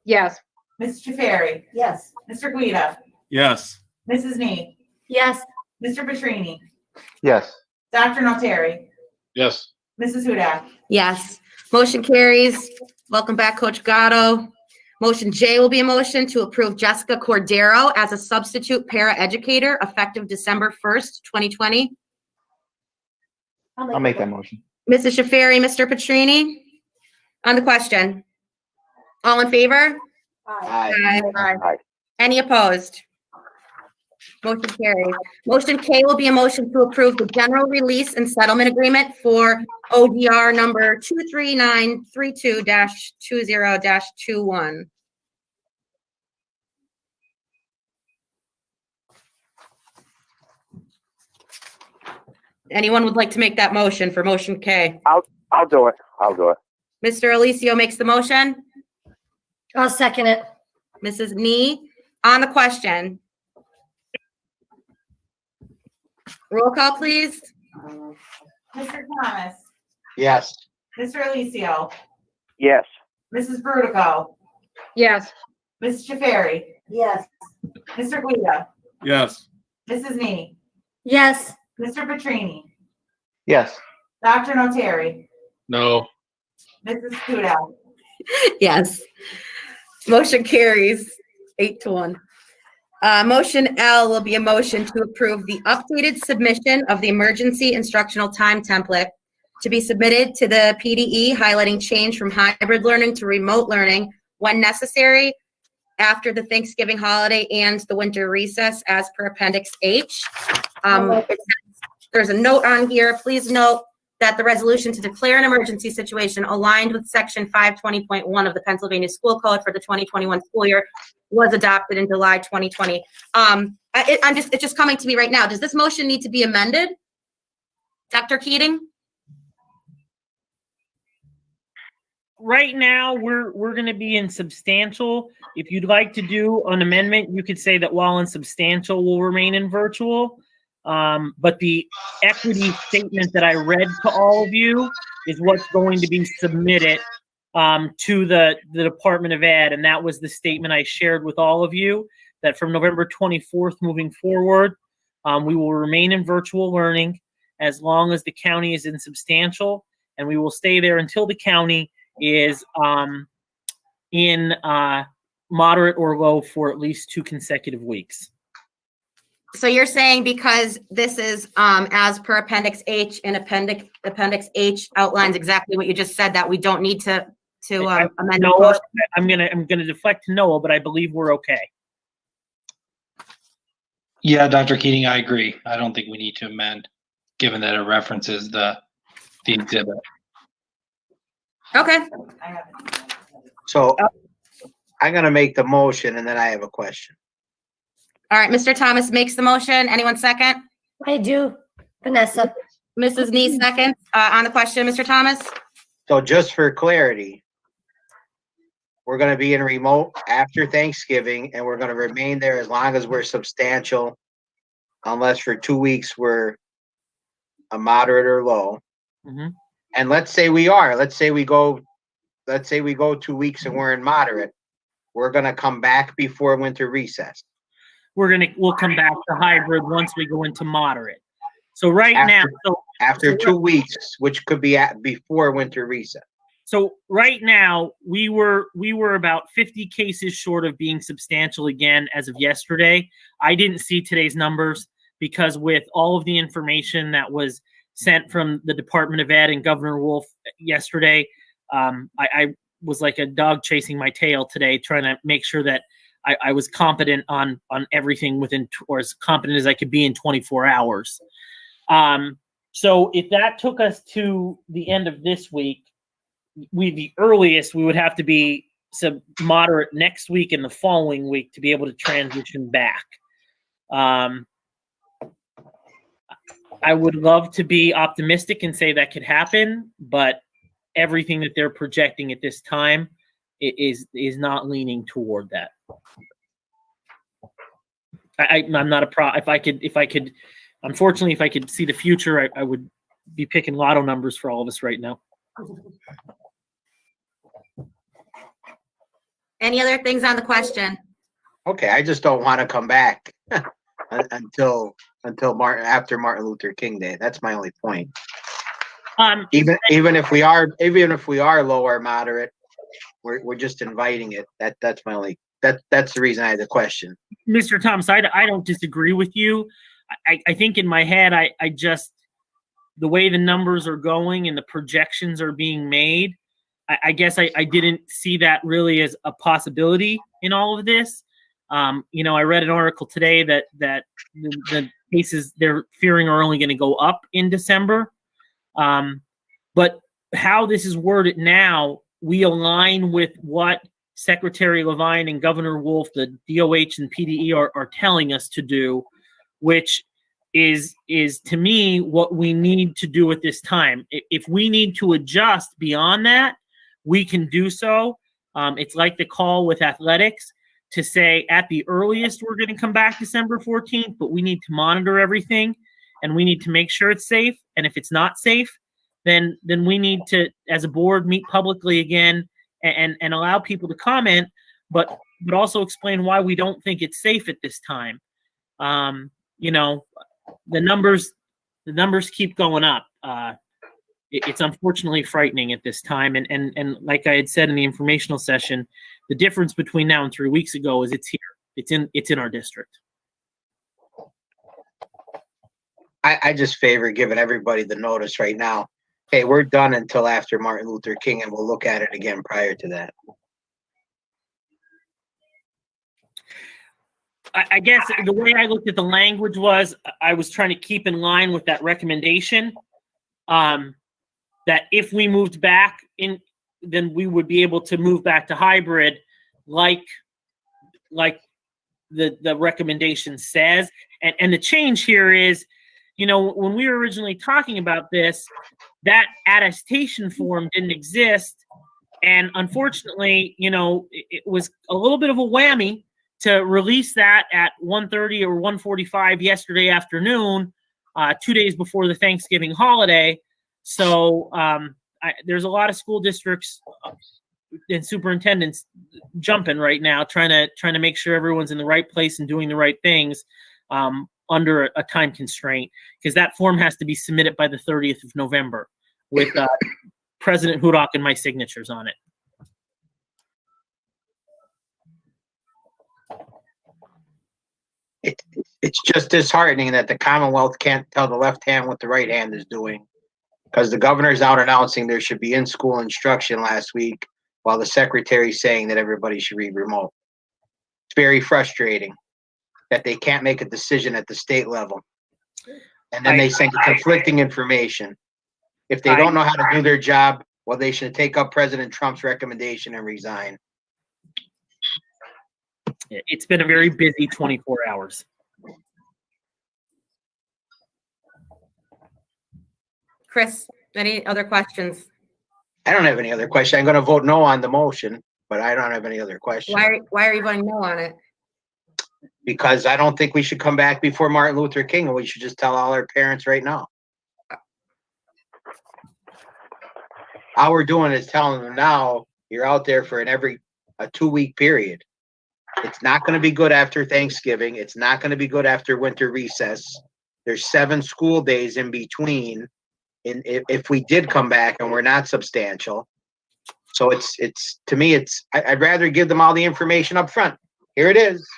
Yes. Ms. Shafari. Yes. Mr. Guida, Yes. Mrs. Nee, Yes. Mr. Petrini, Yes. Dr. Notary, Yes. Mrs. Hudak. Yes. Motion carries. Welcome back, Coach Gatto. Motion J will be a motion to approve Jessica Cordero as a substitute paraeducator effective December 1st, 2020. I'll make that motion. Mrs. Shafari, Mr. Petrini? On the question? All in favor? Aye. Aye. Any opposed? Motion carries. Motion K will be a motion to approve the general release and settlement agreement for ODR number 23932-20-21. Anyone would like to make that motion for motion K? I'll do it. I'll do it. Mr. Alicio makes the motion. I'll second it. Mrs. Nee, on the question. Roll call, please. Mr. Thomas, Yes. Mr. Alicio, Yes. Mrs. Brudico, Yes. Ms. Shafari. Yes. Mr. Guida, Yes. Mrs. Nee, Yes. Mr. Petrini, Yes. Dr. Notary, No. Mrs. Hudak. Yes. Motion carries 8-1. Motion L will be a motion to approve the updated submission of the emergency instructional time template to be submitted to the PDE, highlighting change from hybrid learning to remote learning when necessary after the Thanksgiving holiday and the winter recess as per Appendix H. There's a note on here. Please note that the resolution to declare an emergency situation aligned with Section 520.1 of the Pennsylvania School Code for the 2021 school year was adopted in July 2020. It's just coming to me right now. Does this motion need to be amended? Dr. Keating? Right now, we're going to be in substantial. If you'd like to do an amendment, you could say that while in substantial will remain in virtual. But the equity statement that I read to all of you is what's going to be submitted to the Department of Ed. And that was the statement I shared with all of you, that from November 24th moving forward, we will remain in virtual learning as long as the county is in substantial, and we will stay there until the county is in moderate or low for at least 2 consecutive weeks. So you're saying because this is as per Appendix H, and Appendix H outlines exactly what you just said, that we don't need to amend the Noah, motion? I'm gonna deflect to Noah, but I believe we're okay. Yeah, Dr. Keating, I agree. I don't think we need to amend. given that it references the exhibit. Okay. I have it. So I'm gonna make the motion and then I have a question. All right, Mr. Thomas makes the motion. Anyone second? I do. Vanessa. Mrs. Nee seconds, on the question, Mr. Thomas? So just for clarity, we're gonna be in remote after Thanksgiving and we're gonna remain there as long as we're substantial. Unless for 2 weeks we're a moderate or low. Mhm. And let's say we go 2 weeks and we're in moderate. We're gonna come back before winter recess. We'll come back to hybrid once we go into moderate. So right now, After 2 weeks, which could be before winter recess. So right now, we were about 50 cases short of being substantial again as of yesterday. I didn't see today's numbers because with all of the information that was sent from the Department of Ed and Governor Wolf yesterday, I was like a dog chasing my tail today, trying to make sure that I was competent on everything or as competent as I could be in 24 hours. So if that took us to the end of this week, the earliest we would have to be moderate next week and the following week to be able to transition back. I would love to be optimistic and say that could happen, but everything that they're projecting at this time is not leaning toward that. I'm not a pro. If I could, unfortunately, if I could see the future, I would be picking lotto numbers for all of us right now. Any other things on the question? Okay, I just don't want to come back until after Martin Luther King Day. That's my only point. Even if we are low or moderate, we're just inviting it. That's my only. That's the reason I had the question. Mr. Thomas, I don't disagree with you. I think in my head, I just, the way the numbers are going and the projections are being made, I guess I didn't see that really as a possibility in all of this. I read an article today that the cases they're fearing are only going to go up in December. But how this is worded now, we align with what Secretary Levine and Governor Wolf, the DOH and PDE are telling us to do, which is to me what we need to do at this time. If we need to adjust beyond that, we can do so. It's like the call with athletics to say at the earliest we're going to come back December 14th, but we need to monitor everything and we need to make sure it's safe. And if it's not safe, then we need to, as a board, meet publicly again and allow people to comment, but also explain why we don't think it's safe at this time. The numbers keep going up. It's unfortunately frightening at this time. And like I had said in the informational session, the difference between now and 3 weeks ago is it's here. It's in our district. I just favor giving everybody the notice right now. Hey, we're done until after Martin Luther King, and we'll look at it again prior to that. I guess the way I looked at the language was I was trying to keep in line with that recommendation. That if we moved back in, then we would be able to move back to hybrid, like the recommendation says. And the change here is, when we were originally talking about this, that attestation form didn't exist. And unfortunately, it was a little bit of a whammy to release that at 1:30 or 1:45 yesterday afternoon, 2 days before the Thanksgiving holiday. So there's a lot of school districts and superintendents jumping right now, trying to make sure everyone's in the right place and doing the right things under a time constraint, because that form has to be submitted by the 30th of November with President Hudak and my signatures on it. It's just disheartening that the Commonwealth can't tell the left hand what the right hand is doing, because the governor's out announcing there should be in-school instruction last week, while the secretary's saying that everybody should read remote. It's very frustrating that they can't make a decision at the state level. And then they send conflicting information. If they don't know how to do their job, well, they should take up President Trump's recommendation and resign. It's been a very busy 24 hours. Chris, any other questions? I don't have any other question. I'm gonna vote no on the motion, but I don't have any other questions. Why are you voting no on it? Because I don't think we should come back before Martin Luther King, and we should just tell all our parents right now. All we're doing is telling them now, you're out there for a 2-week period. It's not gonna be good after Thanksgiving. It's not gonna be good after winter recess. There's 7 school days in between. And if we did come back and we're not substantial. So it's to me, I'd rather give them all the information up front. Here it is.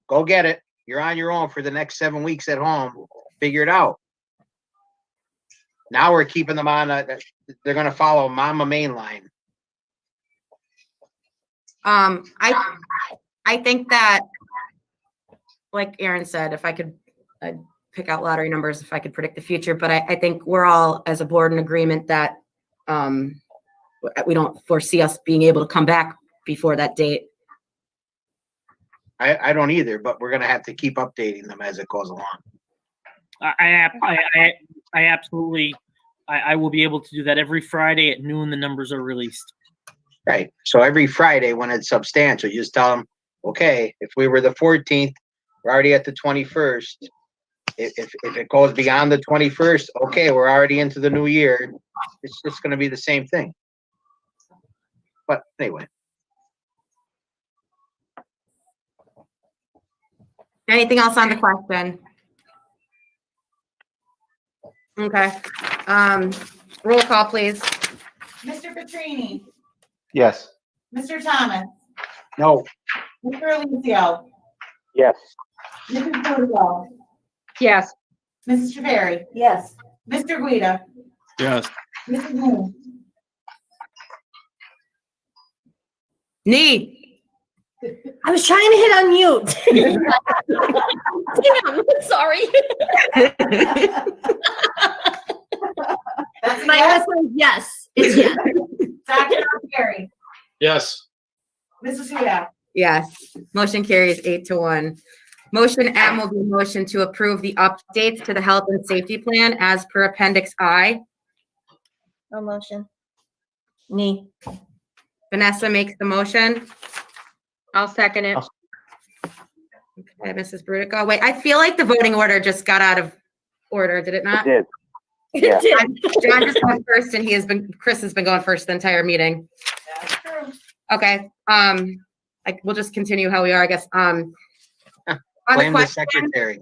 Go get it. You're on your own for the next 7 weeks at home. Figure it out. Now we're keeping them on. They're going to follow Mama Mainline. I think that, like Aaron said, if I could pick out lottery numbers, if I could predict the future, but I think we're all as a board in agreement that we don't foresee us being able to come back before that date. I don't either, but we're going to have to keep updating them as it goes along. I absolutely, I will be able to do that every Friday at noon. The numbers are released. Right. So every Friday when it's substantial, you just tell them, okay, if we were the 14th, we're already at the 21st. If it goes beyond the 21st, okay, we're already into the new year. It's just going to be the same thing. But anyway. Anything else on the question? Okay. Roll call, please. Mr. Petrini, Yes. Mr. Thomas, No. Mr. Alicio, Yes. Mrs. Bodwell, Yes. Mrs. Treveri, Yes. Mr. Guida, Yes. Mrs. Moon, Nee. I was trying to hit unmute. Damn, sorry. That's a My yes. answer is yes. It's yes. Dr. Perry, Yes. Mrs. Huda, Yes. Motion carries 8-1. Motion M will be a motion to approve the updates to the health and safety plan as per Appendix I. No motion. Me. Vanessa makes the motion. I'll second it. Okay, Mrs. Brudico. Wait, I feel like the voting order just got out of order, did it not? It did. Yeah. John just went first and Chris has been going first the entire meeting. that's true. Okay, we'll just continue how we are, I guess. On the Blame the question, secretary.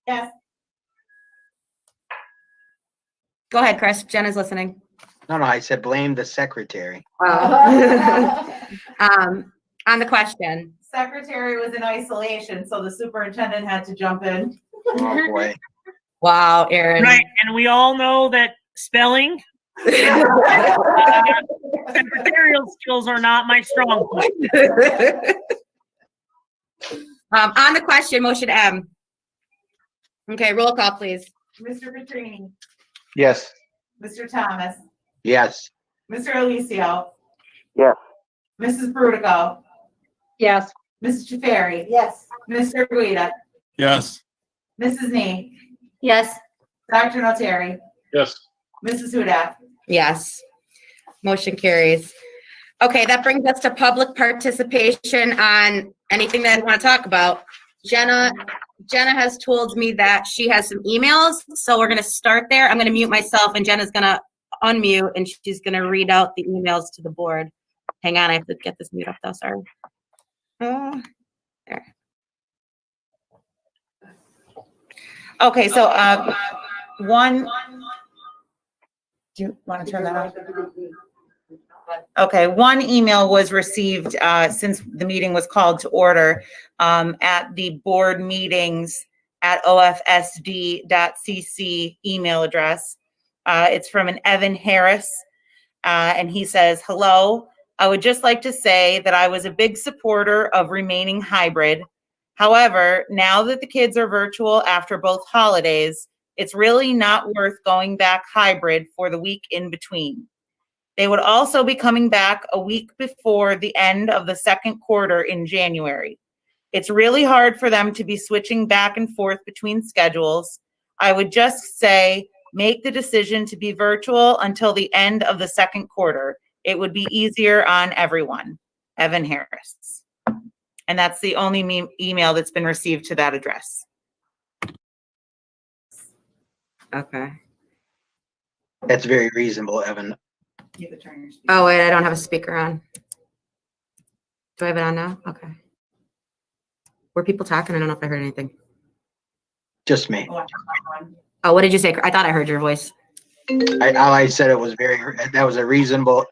Yes. go ahead, Chris. Jen is listening. No, I said blame the secretary. On the question, Secretary was in isolation, so the superintendent had to jump in. Oh, boy. wow, Aaron. Right, and we all know that spelling, secretarial skills are not my strong point. On the question, motion M. Okay, roll call, please. Mr. Petrini, Yes. Mr. Thomas, Yes. Mr. Alicio, Yes. Mrs. Brudico, Yes. Mrs. Treveri, Yes. Mr. Guida, Yes. Mrs. Nee, Yes. Dr. Notary, Yes. Mrs. Huda. Yes. Motion carries. Okay, that brings us to public participation on anything that I want to talk about. Jenna has told me that she has some emails, so we're going to start there. I'm going to mute myself, and Jenna's going to unmute, and she's going to read out the emails to the board. Hang on, I have to get this mute up, though. Sorry. There. Okay, so one, do you want to turn that off? Okay, one email was received since the meeting was called to order at the board meetings at ofsd.cc email address. It's from an Evan Harris, and he says, "Hello, I would just like to say that I was a big supporter of remaining hybrid. However, now that the kids are virtual after both holidays, it's really not worth going back hybrid for the week in between. They would also be coming back a week before the end of the second quarter in January. It's really hard for them to be switching back and forth between schedules. I would just say, make the decision to be virtual until the end of the second quarter. It would be easier on everyone. Evan Harris. And that's the only email that's been received to that address. Okay. That's very reasonable, Evan. Oh, wait, I don't have a speaker on. Do I have it on now? Okay. Were people talking? I don't know if I heard anything. Just me. Oh, what did you say? I thought I heard your voice. All I said it was that was a reasonable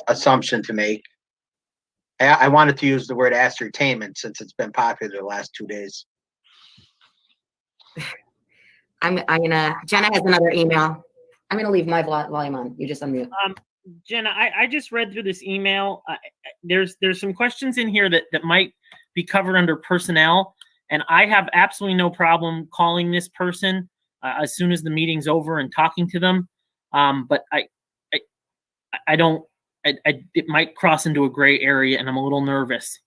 assumption to make. I wanted to use the word ascertainment since it's been popular the last 2 days. I'm gonna, Jenna has another email. I'm gonna leave my volume on. You just unmute. Jenna, I just read through this email. There's some questions in here that might be covered under personnel, and I have absolutely no problem calling this person as soon as the meeting's over and talking to them. But I don't. It might cross into a gray area, and I'm a little nervous.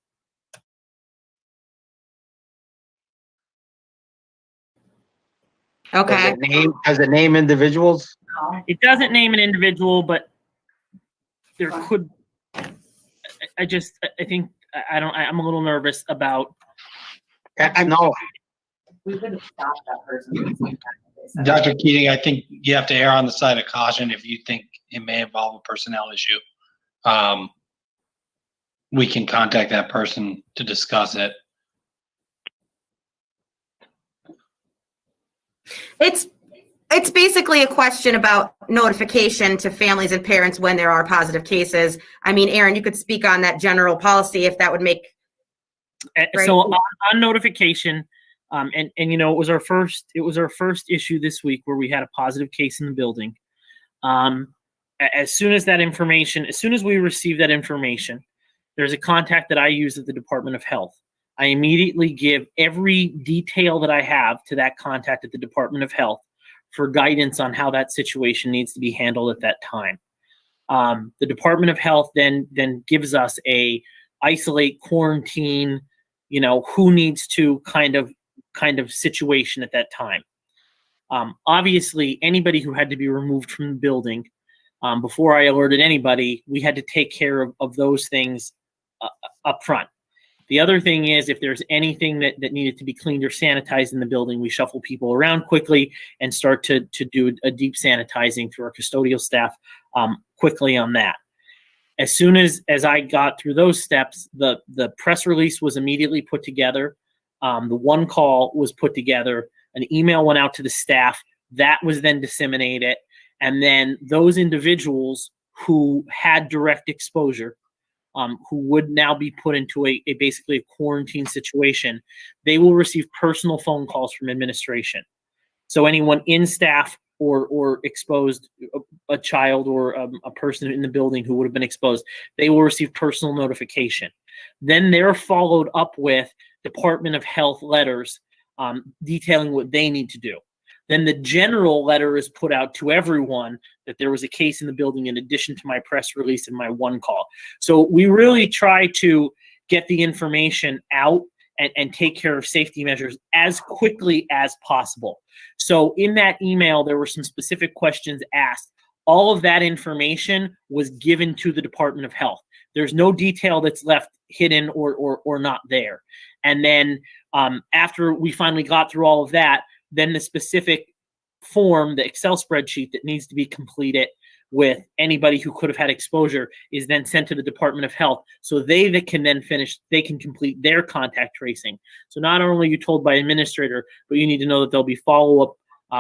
Okay. Does it name individuals? It doesn't name an individual, but there could. I'm a little nervous about. No. We could have stopped that person. Dr. Keating, I think you have to err on the side of caution if you think it may involve a personnel issue. We can contact that person to discuss it. It's basically a question about notification to families and parents when there are positive cases. I mean, Aaron, you could speak on that general policy if that would make. So on notification, and you know, it was our first issue this week where we had a positive case in the building. As soon as we receive that information, there's a contact that I use at the Department of Health. I immediately give every detail that I have to that contact at the Department of Health for guidance on how that situation needs to be handled at that time. The Department of Health then gives us a isolate, quarantine, you know, who needs to kind of situation at that time. Obviously, anybody who had to be removed from the building, before I alerted anybody, we had to take care of those things up front. The other thing is, if there's anything that needed to be cleaned or sanitized in the building, we shuffle people around quickly and start to do a deep sanitizing through our custodial staff quickly on that. As soon as I got through those steps, the press release was immediately put together. The one call was put together. An email went out to the staff. That was then disseminated. And then those individuals who had direct exposure, who would now be put into basically a quarantine situation, they will receive personal phone calls from administration. So anyone in staff or exposed, a child or a person in the building who would have been exposed, they will receive personal notification. Then they're followed up with Department of Health letters detailing what they need to do. Then the general letter is put out to everyone that there was a case in the building in addition to my press release and my one call. So we really try to get the information out and take care of safety measures as quickly as possible. So in that email, there were some specific questions asked. All of that information was given to the Department of Health. There's no detail that's left hidden or not there. And then after we finally got through all of that, then the specific form, the Excel spreadsheet that needs to be completed with anybody who could have had exposure is then sent to the Department of Health. So they can then complete their contact tracing. So not only are you told by administrator, but you need to know that there'll be follow-up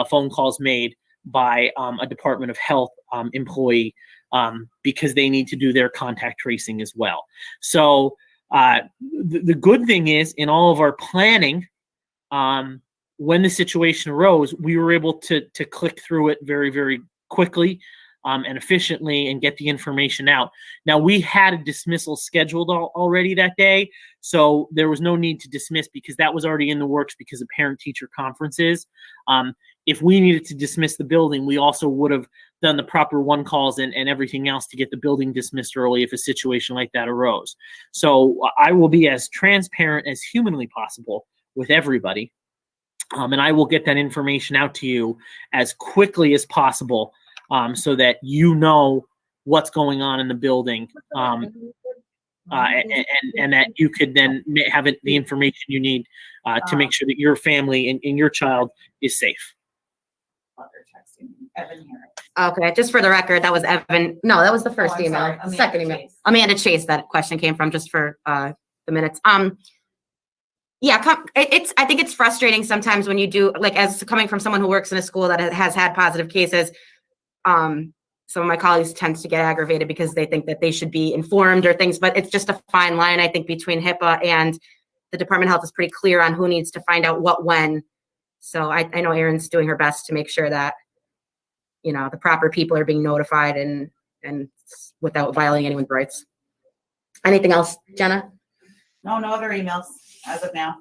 phone calls made by a Department of Health employee because they need to do their contact tracing as well. So the good thing is, in all of our planning, when the situation arose, we were able to click through it very, very quickly. and efficiently and get the information out. Now, we had a dismissal scheduled already that day, so there was no need to dismiss because that was already in the works because of parent-teacher conferences. If we needed to dismiss the building, we also would have done the proper one calls and everything else to get the building dismissed early if a situation like that arose. So I will be as transparent as humanly possible with everybody. And I will get that information out to you as quickly as possible so that you know what's going on in the building and that you could then have the information you need to make sure that your family and your child is safe. Okay, just for the record, that was Evan. No, that was the first Oh, I'm email. sorry, The Amanda second email. Chase. Amanda Chase, that question came from, just for the minutes. Yeah, I think it's frustrating sometimes when you do, like, as coming from someone who works in a school that has had positive cases, some of my colleagues tend to get aggravated because they think that they should be informed or things, but it's just a fine line, I think, between HIPAA and the Department of Health is pretty clear on who needs to find out what when. So I know Erin's doing her best to make sure that, you know, the proper people are being notified and without violating anyone's rights. Anything else, Jenna? No other emails as of now.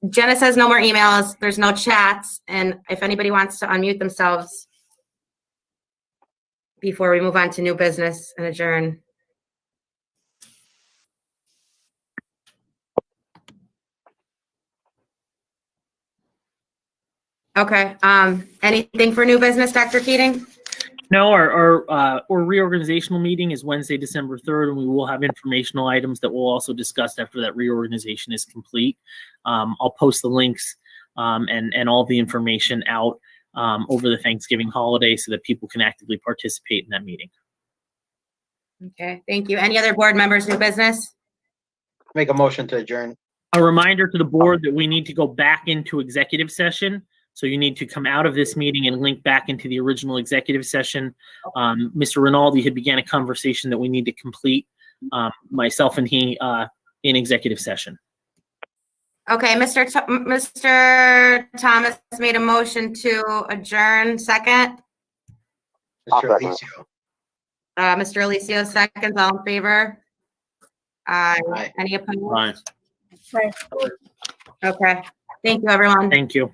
Jenna says no more emails. There's no chats. And if anybody wants to unmute themselves before we move on to new business and adjourn. Okay, anything for new business, Dr. Keating? No, our reorganizational meeting is Wednesday, December 3rd, and we will have informational items that we'll also discuss after that reorganization is complete. I'll post the links and all the information out over the Thanksgiving holiday so that people can actively participate in that meeting. Okay, thank you. Any other board members, new business? Make a motion to adjourn. A reminder to the board that we need to go back into executive session. So you need to come out of this meeting and link back into the original executive session. Mr. Rinaldi had began a conversation that we need to complete, myself and he, in executive session. Okay, Mr. Thomas made a motion to adjourn, second. Mr. Alicio. Mr. Alicio, seconds, all in favor? Aye. Any opposed? Aye. Okay, thank you, everyone. Thank you.